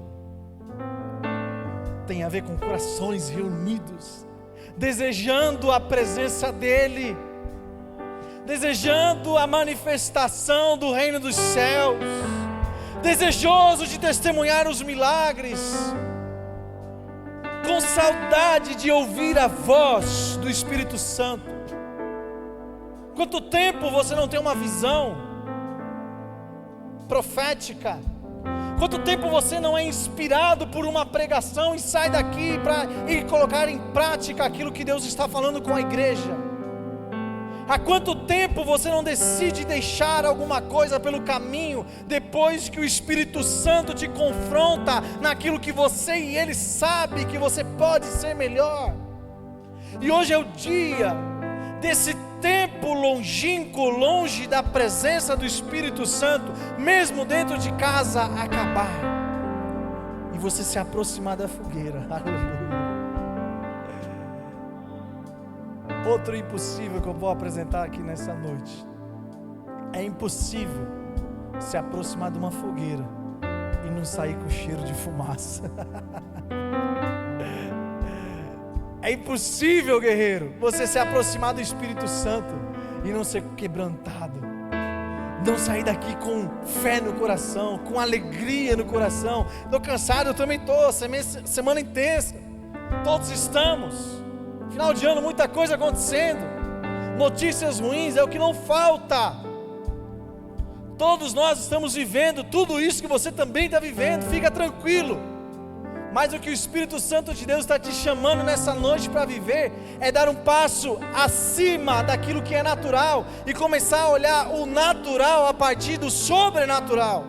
tem a ver com corações reunidos, desejando a presença dEle, desejando a manifestação do reino dos céus, desejoso de testemunhar os milagres, com saudade de ouvir a voz do Espírito Santo. Quanto tempo você não tem uma visão profética? Quanto tempo você não é inspirado por uma pregação e sai daqui para ir colocar em prática aquilo que Deus está falando com a igreja? Há quanto tempo você não decide deixar alguma coisa pelo caminho, depois que o Espírito Santo te confronta naquilo que você e Ele sabe que você pode ser melhor? E hoje é o dia desse tempo longínquo, longe da presença do Espírito Santo, mesmo dentro de casa, acabar, e você se aproximar da fogueira. Aleluia. Outro impossível que eu vou apresentar aqui nessa noite: é impossível se aproximar de uma fogueira e não sair com cheiro de fumaça. É impossível, guerreiro, você se aproximar do Espírito Santo e não ser quebrantado, não sair daqui com fé no coração, com alegria no coração. Estou cansado, eu também estou, semana intensa, todos estamos, final de ano, muita coisa acontecendo, notícias ruins é o que não falta. Todos nós estamos vivendo tudo isso que você também está vivendo, fica tranquilo. Mas o que o Espírito Santo de Deus está te chamando nessa noite para viver é dar um passo acima daquilo que é natural e começar a olhar o natural a partir do sobrenatural.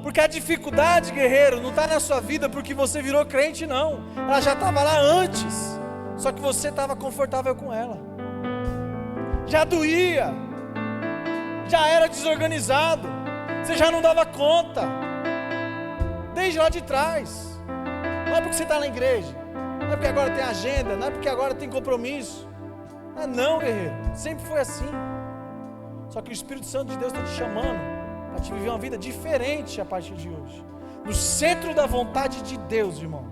Porque a dificuldade, guerreiro, não está na sua vida porque você virou crente, não. Ela já estava lá antes, só que você estava confortável com ela. Já doía, já era desorganizado, você já não dava conta. Desde lá de trás. Não é porque você está na igreja, não é porque agora tem agenda, não é porque agora tem compromisso. Não, guerreiro, sempre foi assim. Só que o Espírito Santo de Deus está te chamando para te viver uma vida diferente a partir de hoje, no centro da vontade de Deus, irmão.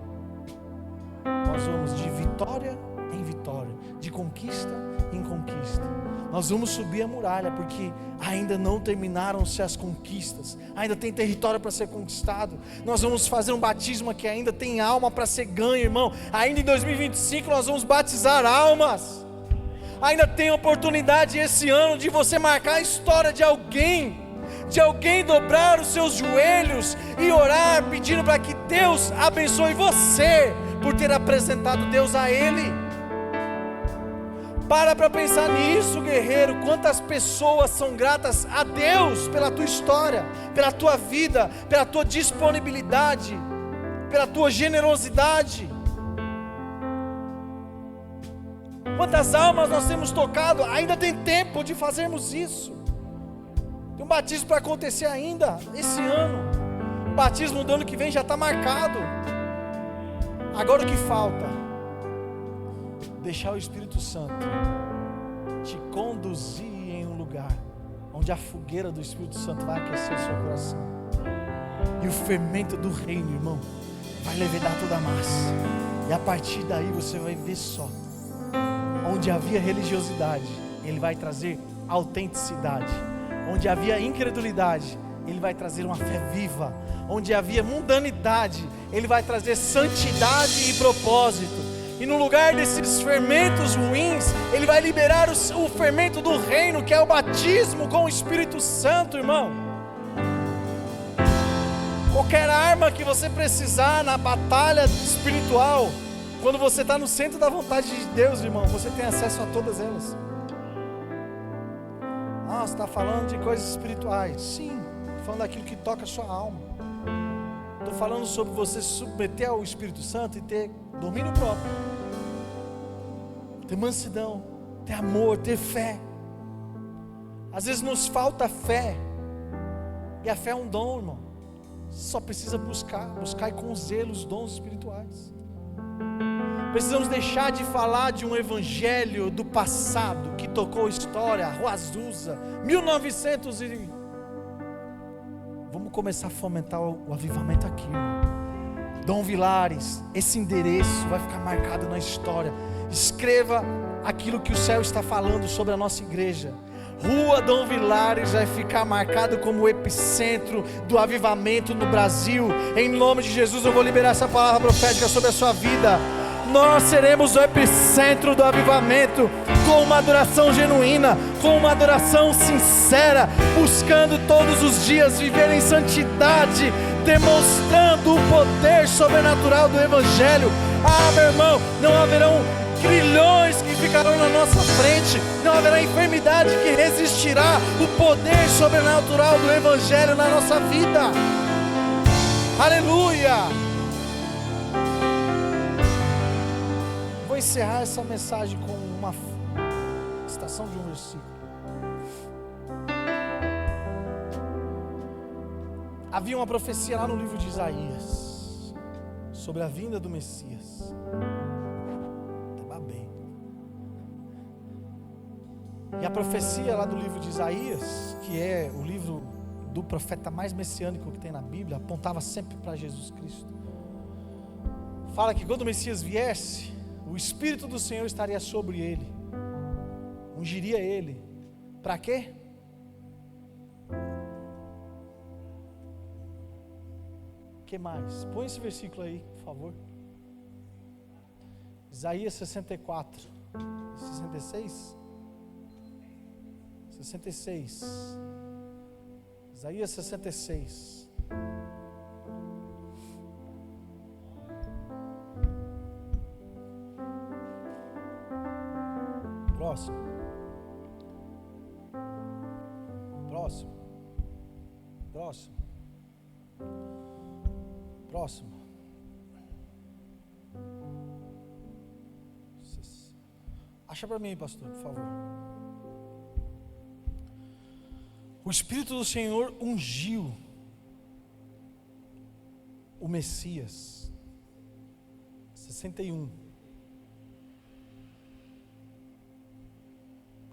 Nós vamos de vitória em vitória, de conquista em conquista. Nós vamos subir a muralha, porque ainda não terminaram-se as conquistas, ainda tem território para ser conquistado. Nós vamos fazer um batismo que ainda tem alma para ser ganho, irmão. Ainda em 2025 nós vamos batizar almas. Ainda tem oportunidade esse ano de você marcar a história de alguém dobrar os seus joelhos e orar, pedindo para que Deus abençoe você, por ter apresentado Deus a Ele. Para pensar nisso, guerreiro. Quantas pessoas são gratas a Deus pela tua história, pela tua vida, pela tua disponibilidade, pela tua generosidade. Quantas almas nós temos tocado? Ainda tem tempo de fazermos isso. Tem um batismo para acontecer ainda esse ano. O batismo do ano que vem já está marcado. Agora o que falta? Deixar o Espírito Santo te conduzir em um lugar onde a fogueira do Espírito Santo vai aquecer o seu coração, e o fermento do reino, irmão, vai levedar toda a massa, e a partir daí você vai ver só, onde havia religiosidade, Ele vai trazer autenticidade, onde havia incredulidade, Ele vai trazer uma fé viva. Onde havia mundanidade, Ele vai trazer santidade e propósito. E no lugar desses fermentos ruins, Ele vai liberar o fermento do reino, que é o batismo com o Espírito Santo, irmão. Qualquer arma que você precisar na batalha espiritual, quando você está no centro da vontade de Deus, irmão, você tem acesso a todas elas. Ah, você está falando de coisas espirituais. Sim, estou falando daquilo que toca a sua alma. Estou falando sobre você se submeter ao Espírito Santo e ter domínio próprio, ter mansidão, ter amor, ter fé. Às vezes nos falta fé, e a fé é um dom, irmão. Só precisa buscar e com zelo os dons espirituais. Precisamos deixar de falar de um evangelho do passado, que tocou história, Rua Azusa, 1900 e... Vamos começar a fomentar o avivamento aqui, irmão. Dom Vilares, esse endereço vai ficar marcado na história. Escreva aquilo que o céu está falando sobre a nossa igreja. Rua Dom Vilares vai ficar marcado como o epicentro do avivamento no Brasil. Em nome de Jesus eu vou liberar essa palavra profética sobre a sua vida. Nós seremos o epicentro do avivamento, com uma adoração genuína, com uma adoração sincera, buscando todos os dias viver em santidade, demonstrando o poder sobrenatural do Evangelho. Ah, meu irmão, não haverão grilhões que ficarão na nossa frente, não haverá enfermidade que resistirá o poder sobrenatural do Evangelho na nossa vida. Aleluia! Vou encerrar essa mensagem com uma citação de um versículo. Havia uma profecia lá no livro de Isaías sobre a vinda do Messias. E a profecia lá do livro de Isaías, que é o livro do profeta mais messiânico que tem na Bíblia, apontava sempre para Jesus Cristo. Fala que quando o Messias viesse, o Espírito do Senhor estaria sobre ele, ungiria ele. Para quê? O que mais? Põe esse versículo aí, por favor. Isaías 64, 66. 66. Isaías 66. Próximo. Próximo. Próximo. Próximo. Acha para mim, pastor, por favor. O Espírito do Senhor ungiu o Messias. 61.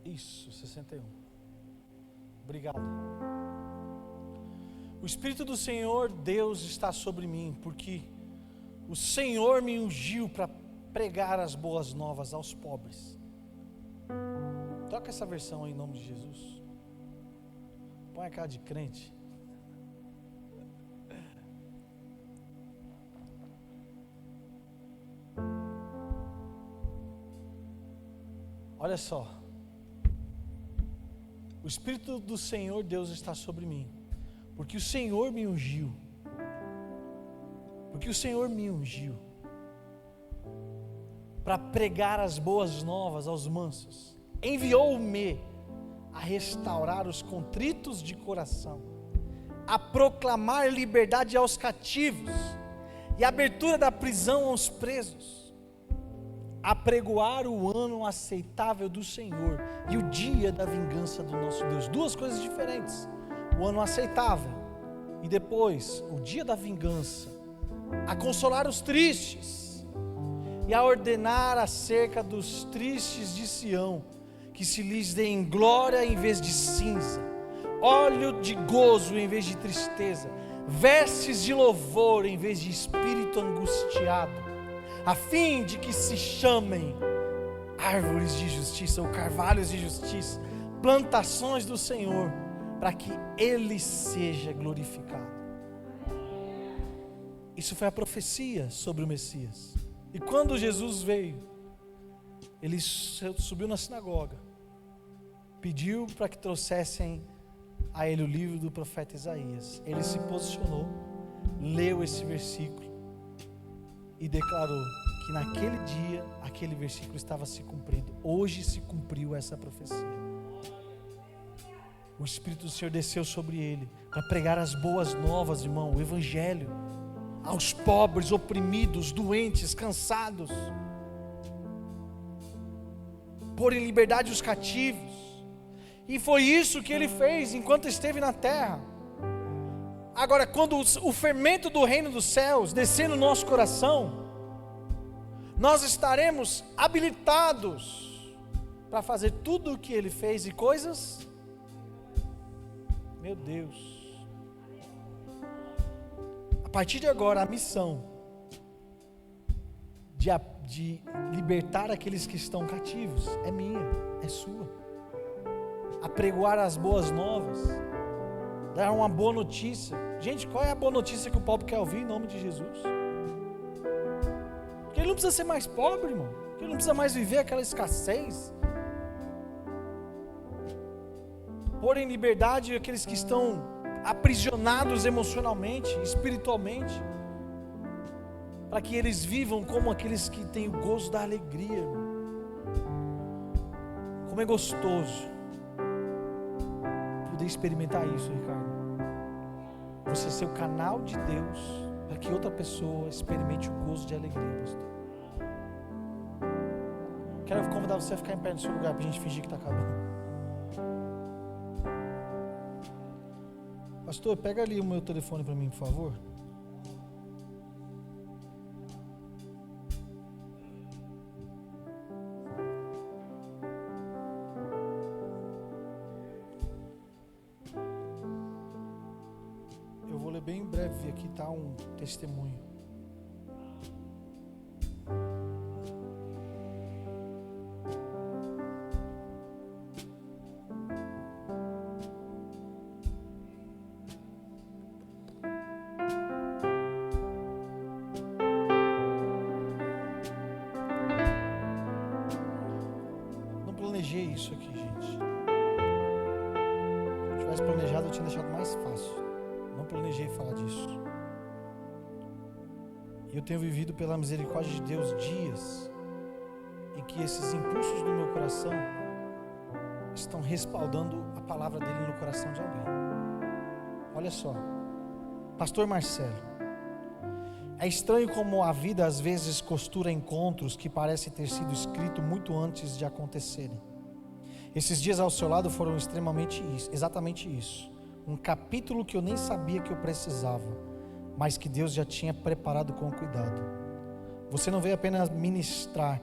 Isso, 61. Obrigado. O Espírito do Senhor, Deus, está sobre mim, porque o Senhor me ungiu para pregar as boas novas aos pobres. Toca essa versão aí em nome de Jesus. Põe a cara de crente. Olha só. O Espírito do Senhor Deus está sobre mim, porque o Senhor me ungiu. Porque o Senhor me ungiu para pregar as boas novas aos mansos. Enviou-me a restaurar os contritos de coração, a proclamar liberdade aos cativos e abertura da prisão aos presos, a pregoar o ano aceitável do Senhor e o dia da vingança do nosso Deus. Duas coisas diferentes: o ano aceitável e depois o dia da vingança, a consolar os tristes e a ordenar acerca dos tristes de Sião, que se lhes dê em glória em vez de cinza, óleo de gozo em vez de tristeza, vestes de louvor em vez de espírito angustiado, a fim de que se chamem árvores de justiça ou carvalhos de justiça, plantações do Senhor, para que Ele seja glorificado. Isso foi a profecia sobre o Messias. E quando Jesus veio, ele subiu na sinagoga, pediu para que trouxessem a ele o livro do profeta Isaías. Ele se posicionou, leu esse versículo e declarou que naquele dia, aquele versículo estava se cumprindo. Hoje se cumpriu essa profecia. O Espírito do Senhor desceu sobre ele para pregar as boas novas, irmão, o Evangelho, aos pobres, oprimidos, doentes, cansados, pôr em liberdade os cativos. E foi isso que ele fez enquanto esteve na terra. Agora, quando o fermento do reino dos céus descer no nosso coração, nós estaremos habilitados para fazer tudo o que ele fez e coisas. Meu Deus. A partir de agora, a missão de libertar aqueles que estão cativos é minha, é sua. Apregoar as boas novas, dar uma boa notícia. Gente, qual é a boa notícia que o pobre quer ouvir em nome de Jesus? Porque ele não precisa ser mais pobre, irmão. Porque ele não precisa mais viver aquela escassez. Pôr em liberdade aqueles que estão aprisionados emocionalmente, espiritualmente, para que eles vivam como aqueles que têm o gozo da alegria, irmão. Como é gostoso poder experimentar isso, Ricardo. Você ser o canal de Deus para que outra pessoa experimente o gozo de alegria, pastor. Quero convidar você a ficar em pé no seu lugar para a gente fingir que está acabando. Pastor, pega ali o meu telefone para mim, por favor. Eu vou ler bem em breve, aqui está um testemunho. Isso aqui, gente. Se eu tivesse planejado, eu tinha deixado mais fácil. Não planejei falar disso. E eu tenho vivido pela misericórdia de Deus dias em que esses impulsos do meu coração estão respaldando a palavra dele no coração de alguém. Olha só, Pastor Marcelo, é estranho como a vida às vezes costura encontros que parecem ter sido escritos muito antes de acontecerem. Esses dias ao seu lado foram exatamente isso. Um capítulo que eu nem sabia que eu precisava, mas que Deus já tinha preparado com cuidado. Você não veio apenas ministrar,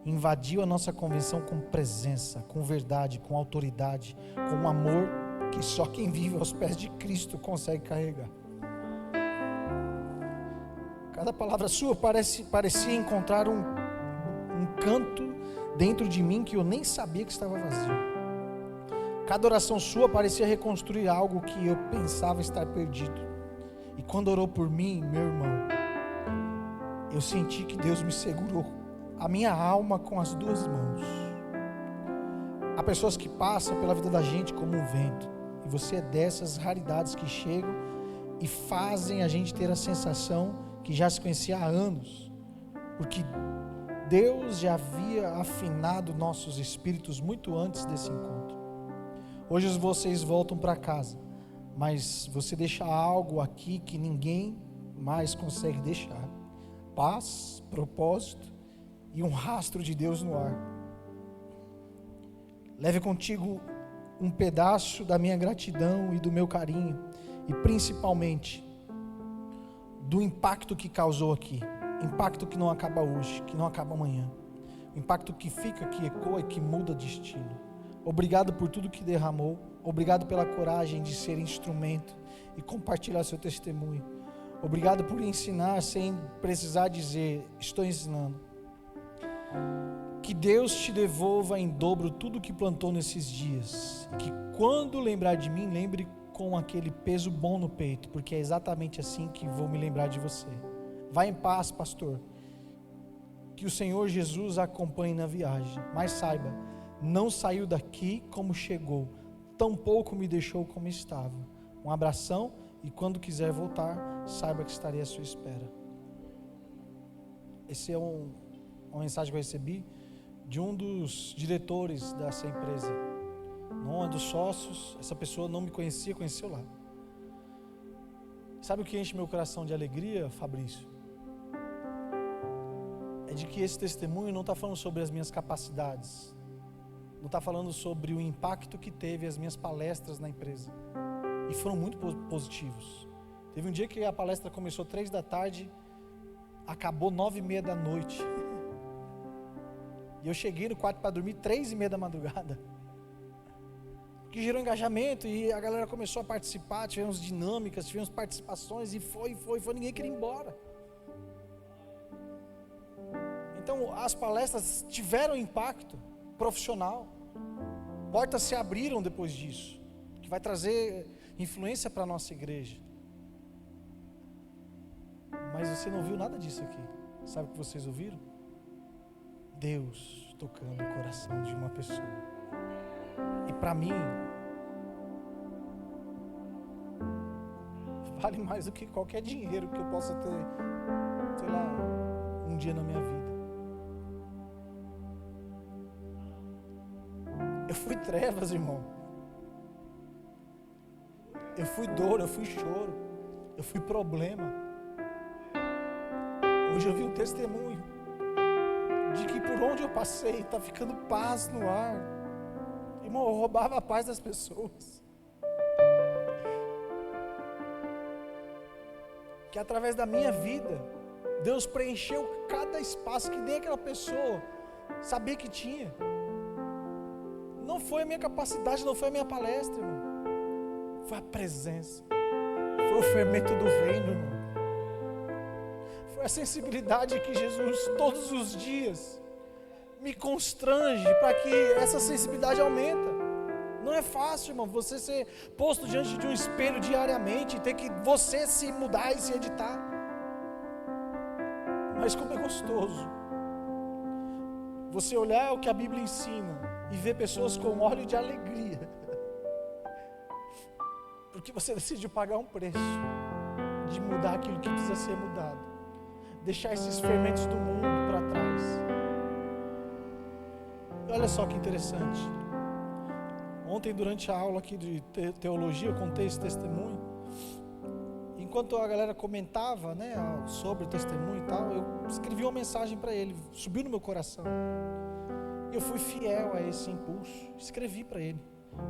invadiu a nossa convenção com presença, com verdade, com autoridade, com um amor que só quem vive aos pés de Cristo consegue carregar. Cada palavra sua parecia encontrar um canto dentro de mim que eu nem sabia que estava vazio. Cada oração sua parecia reconstruir algo que eu pensava estar perdido. E quando orou por mim, meu irmão, eu senti que Deus me segurou a minha alma com as duas mãos. Há pessoas que passam pela vida da gente como um vento, e você é dessas raridades que chegam e fazem a gente ter a sensação que já se conhecia há anos, porque Deus já havia afinado nossos espíritos muito antes desse encontro. Hoje vocês voltam para casa, mas você deixa algo aqui que ninguém mais consegue deixar: paz, propósito e um rastro de Deus no ar. Leve contigo um pedaço da minha gratidão e do meu carinho, e principalmente do impacto que causou aqui. Impacto que não acaba hoje, que não acaba amanhã. Impacto que fica, que ecoa e que muda destino. Obrigado por tudo que derramou. Obrigado pela coragem de ser instrumento e compartilhar seu testemunho. Obrigado por ensinar sem precisar dizer, estou ensinando. Que Deus te devolva em dobro tudo que plantou nesses dias. Que quando lembrar de mim, lembre com aquele peso bom no peito, porque é exatamente assim que vou me lembrar de você. Vá em paz, pastor. Que o Senhor Jesus a acompanhe na viagem. Mas saiba, não saiu daqui como chegou, tampouco me deixou como estava. Um abração e quando quiser voltar, saiba que estarei à sua espera. Essa é uma mensagem que eu recebi de um dos diretores dessa empresa. Não é dos sócios, essa pessoa não me conhecia, conheceu lá. Sabe o que enche meu coração de alegria, Fabrício? É de que esse testemunho não está falando sobre as minhas capacidades, não está falando sobre o impacto que teve as minhas palestras na empresa, e foram muito positivos. Teve um dia que a palestra começou 3 da tarde, acabou 9:30 da noite, e eu cheguei no quarto para dormir 3:30 da madrugada, que gerou engajamento, e a galera começou a participar, tivemos dinâmicas, tivemos participações, e foi, ninguém queria ir embora. Então as palestras tiveram impacto profissional, portas se abriram depois disso, que vai trazer influência para a nossa igreja. Mas você não viu nada disso aqui. Sabe o que vocês ouviram? Deus tocando o coração de uma pessoa. E para mim vale mais do que qualquer dinheiro que eu possa ter, sei lá, um dia na minha vida. Eu fui trevas, irmão. Eu fui dor, eu fui choro, eu fui problema. Hoje eu vi um testemunho de que por onde eu passei está ficando paz no ar. Irmão, eu roubava a paz das pessoas. Que através da minha vida, Deus preencheu cada espaço que nem aquela pessoa sabia que tinha. Não foi a minha capacidade, não foi a minha palestra, irmão. Foi a presença. Foi o fermento do reino, irmão. Foi a sensibilidade que Jesus todos os dias me constrange para que essa sensibilidade aumenta. Não é fácil, irmão, você ser posto diante de um espelho diariamente, ter que você se mudar e se editar. Mas como é gostoso você olhar o que a Bíblia ensina e ver pessoas com óleo de alegria, porque você decidiu pagar um preço de mudar aquilo que precisa ser mudado, deixar esses fermentos do mundo para trás. E olha só que interessante, ontem durante a aula aqui de teologia eu contei esse testemunho. Enquanto a galera comentava, né, sobre o testemunho e tal, eu escrevi uma mensagem para ele, subiu no meu coração. Eu fui fiel a esse impulso, escrevi para ele: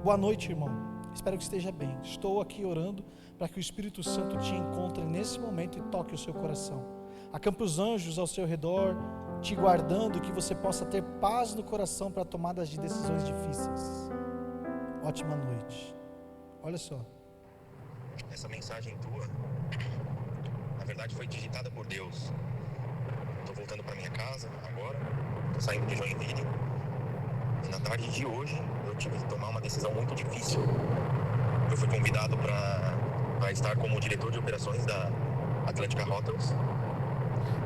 boa noite, irmão, espero que esteja bem. Estou aqui orando para que o Espírito Santo te encontre nesse momento e toque o seu coração. Acampe os anjos ao seu redor, te guardando, que você possa ter paz no coração para tomadas de decisões difíceis. Ótima noite. Olha só. Essa mensagem tua, na verdade, foi digitada por Deus. Estou voltando para minha casa agora, estou saindo de Joinville. E na tarde de hoje, eu tive que tomar uma decisão muito difícil. Eu fui convidado para estar como diretor de operações da Atlantica Hotels.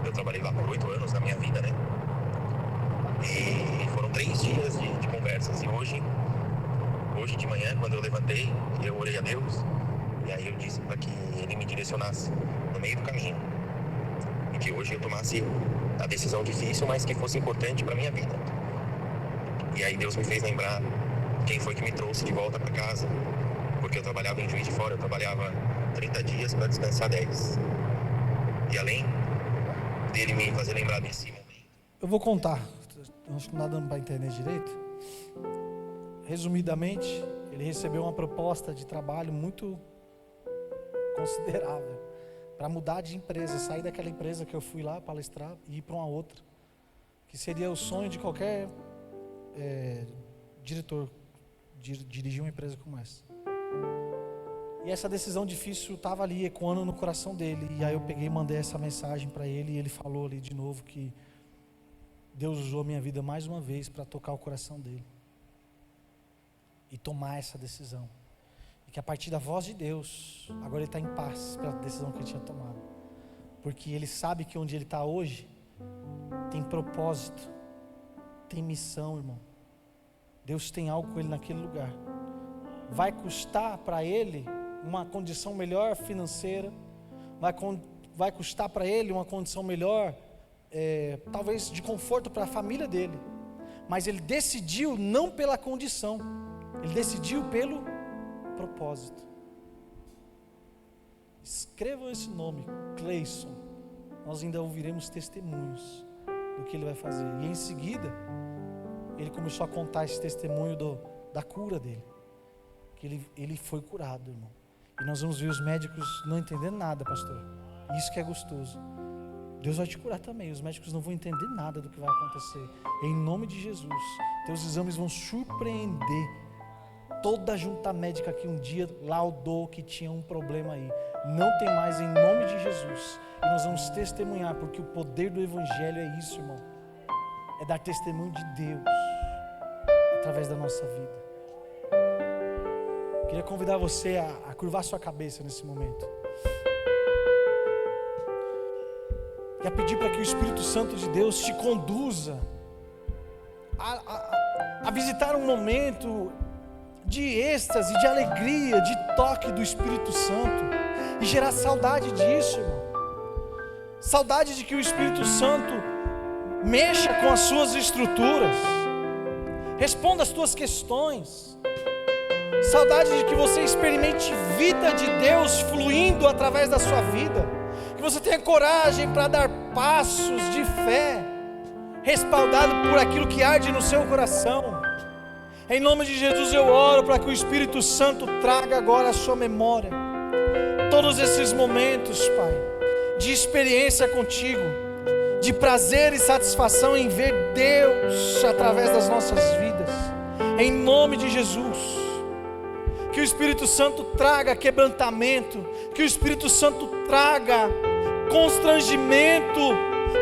Eu trabalhei lá por 8 anos na minha vida, né? E foram 3 dias de conversas. E hoje de manhã, quando eu levantei, eu orei a Deus. E aí eu disse para que Ele me direcionasse no meio do caminho. E que hoje eu tomasse a decisão difícil, mas que fosse importante para minha vida. E aí Deus me fez lembrar quem foi que me trouxe de volta para casa. Porque eu trabalhava em Juiz de Fora, eu trabalhava 30 dias para descansar 10. E além dele me fazer lembrar desse momento. Eu vou contar, acho que não dá dando para entender direito. Resumidamente, ele recebeu uma proposta de trabalho muito considerável para mudar de empresa, sair daquela empresa que eu fui lá palestrar e ir para uma outra, que seria o sonho de qualquer diretor, dirigir uma empresa como essa. E essa decisão difícil estava ali ecoando no coração dele, e aí eu peguei e mandei essa mensagem para ele, e ele falou ali de novo que Deus usou a minha vida mais uma vez para tocar o coração dele e tomar essa decisão. E que a partir da voz de Deus, agora ele está em paz pela decisão que ele tinha tomado, porque ele sabe que onde ele está hoje tem propósito, tem missão, irmão. Deus tem algo com ele naquele lugar. Vai custar para ele uma condição melhor financeira, vai custar para ele uma condição melhor, talvez de conforto para a família dele, mas ele decidiu não pela condição, ele decidiu pelo propósito. Escrevam esse nome, Cleison. Nós ainda ouviremos testemunhos do que ele vai fazer. E em seguida, ele começou a contar esse testemunho da cura dele, que ele foi curado, irmão. E nós vamos ver os médicos não entendendo nada, pastor. Isso que é gostoso. Deus vai te curar também. Os médicos não vão entender nada do que vai acontecer. Em nome de Jesus, teus exames vão surpreender. Toda a junta médica que um dia laudou que tinha um problema aí, não tem mais, em nome de Jesus. E nós vamos testemunhar, porque o poder do Evangelho é isso, irmão. É dar testemunho de Deus através da nossa vida. Queria convidar você a curvar sua cabeça nesse momento e a pedir para que o Espírito Santo de Deus te conduza a visitar um momento de êxtase, de alegria, de toque do Espírito Santo, e gerar saudade disso, irmão. Saudade de que o Espírito Santo mexa com as suas estruturas, responda as tuas questões. Saudade de que você experimente vida de Deus fluindo através da sua vida, que você tenha coragem para dar passos de fé, respaldado por aquilo que arde no seu coração. Em nome de Jesus eu oro para que o Espírito Santo traga agora a sua memória todos esses momentos, Pai, de experiência contigo, de prazer e satisfação em ver Deus através das nossas vidas. Em nome de Jesus, que o Espírito Santo traga quebrantamento, que o Espírito Santo traga constrangimento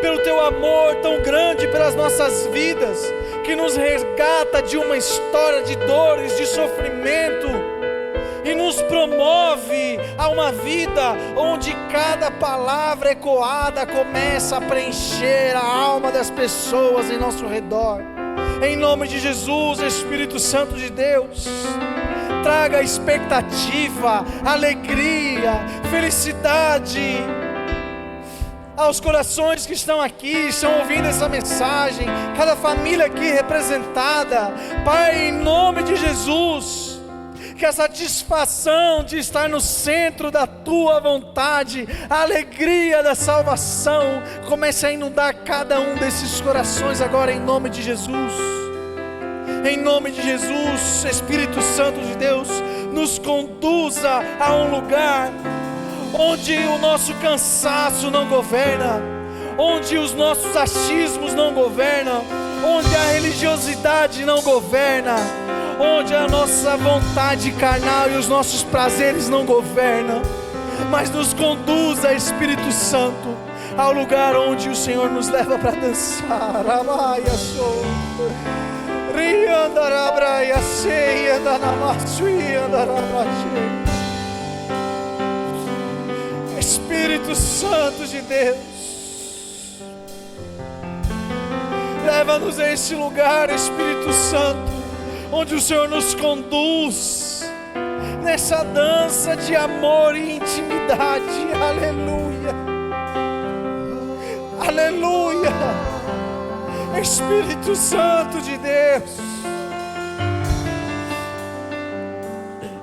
pelo teu amor tão grande pelas nossas vidas, que nos resgata de uma história de dores, de sofrimento, e nos promove a uma vida onde cada palavra ecoada começa a preencher a alma das pessoas em nosso redor. Em nome de Jesus, Espírito Santo de Deus, traga expectativa, alegria, felicidade aos corações que estão aqui, estão ouvindo essa mensagem, cada família aqui representada. Pai, em nome de Jesus, que a satisfação de estar no centro da Tua vontade, a alegria da salvação, comece a inundar cada um desses corações agora, em nome de Jesus. Em nome de Jesus, Espírito Santo de Deus, nos conduza a um lugar onde o nosso cansaço não governa, onde os nossos achismos não governam, onde a religiosidade não governa, onde a nossa vontade carnal e os nossos prazeres não governam, mas nos conduza, Espírito Santo, ao lugar onde o Senhor nos leva para dançar. Espírito Santo de Deus, leva-nos a esse lugar, Espírito Santo, onde o Senhor nos conduz nessa dança de amor e intimidade. Aleluia, aleluia. Espírito Santo de Deus,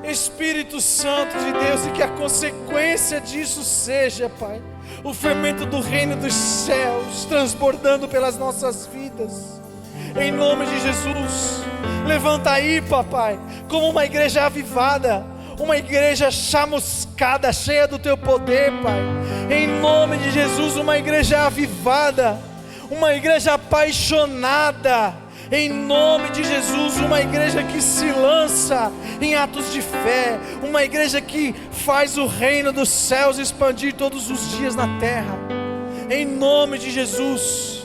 Espírito Santo de Deus, e que a consequência disso seja, Pai, o fermento do reino dos céus transbordando pelas nossas vidas. Em nome de Jesus, levanta aí, papai, como uma igreja avivada, uma igreja chamuscada, cheia do teu poder, Pai. Em nome de Jesus, uma igreja avivada, uma igreja apaixonada. Em nome de Jesus, uma igreja que se lança em atos de fé, uma igreja que faz o reino dos céus expandir todos os dias na terra. Em nome de Jesus.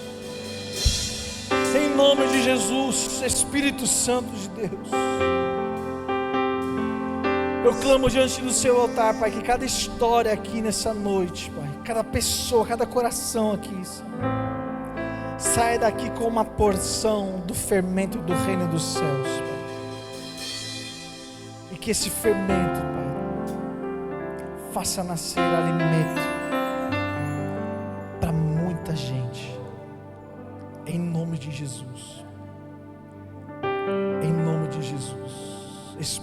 nome de Jesus, Espírito Santo de Deus, eu clamo diante do seu altar, Pai, que cada história aqui nessa noite, Pai, cada pessoa, cada coração aqui, Senhor, saia daqui com uma porção do fermento do reino dos céus, Pai. E que esse fermento, Pai, faça nascer alimento para muita gente, em nome de Jesus.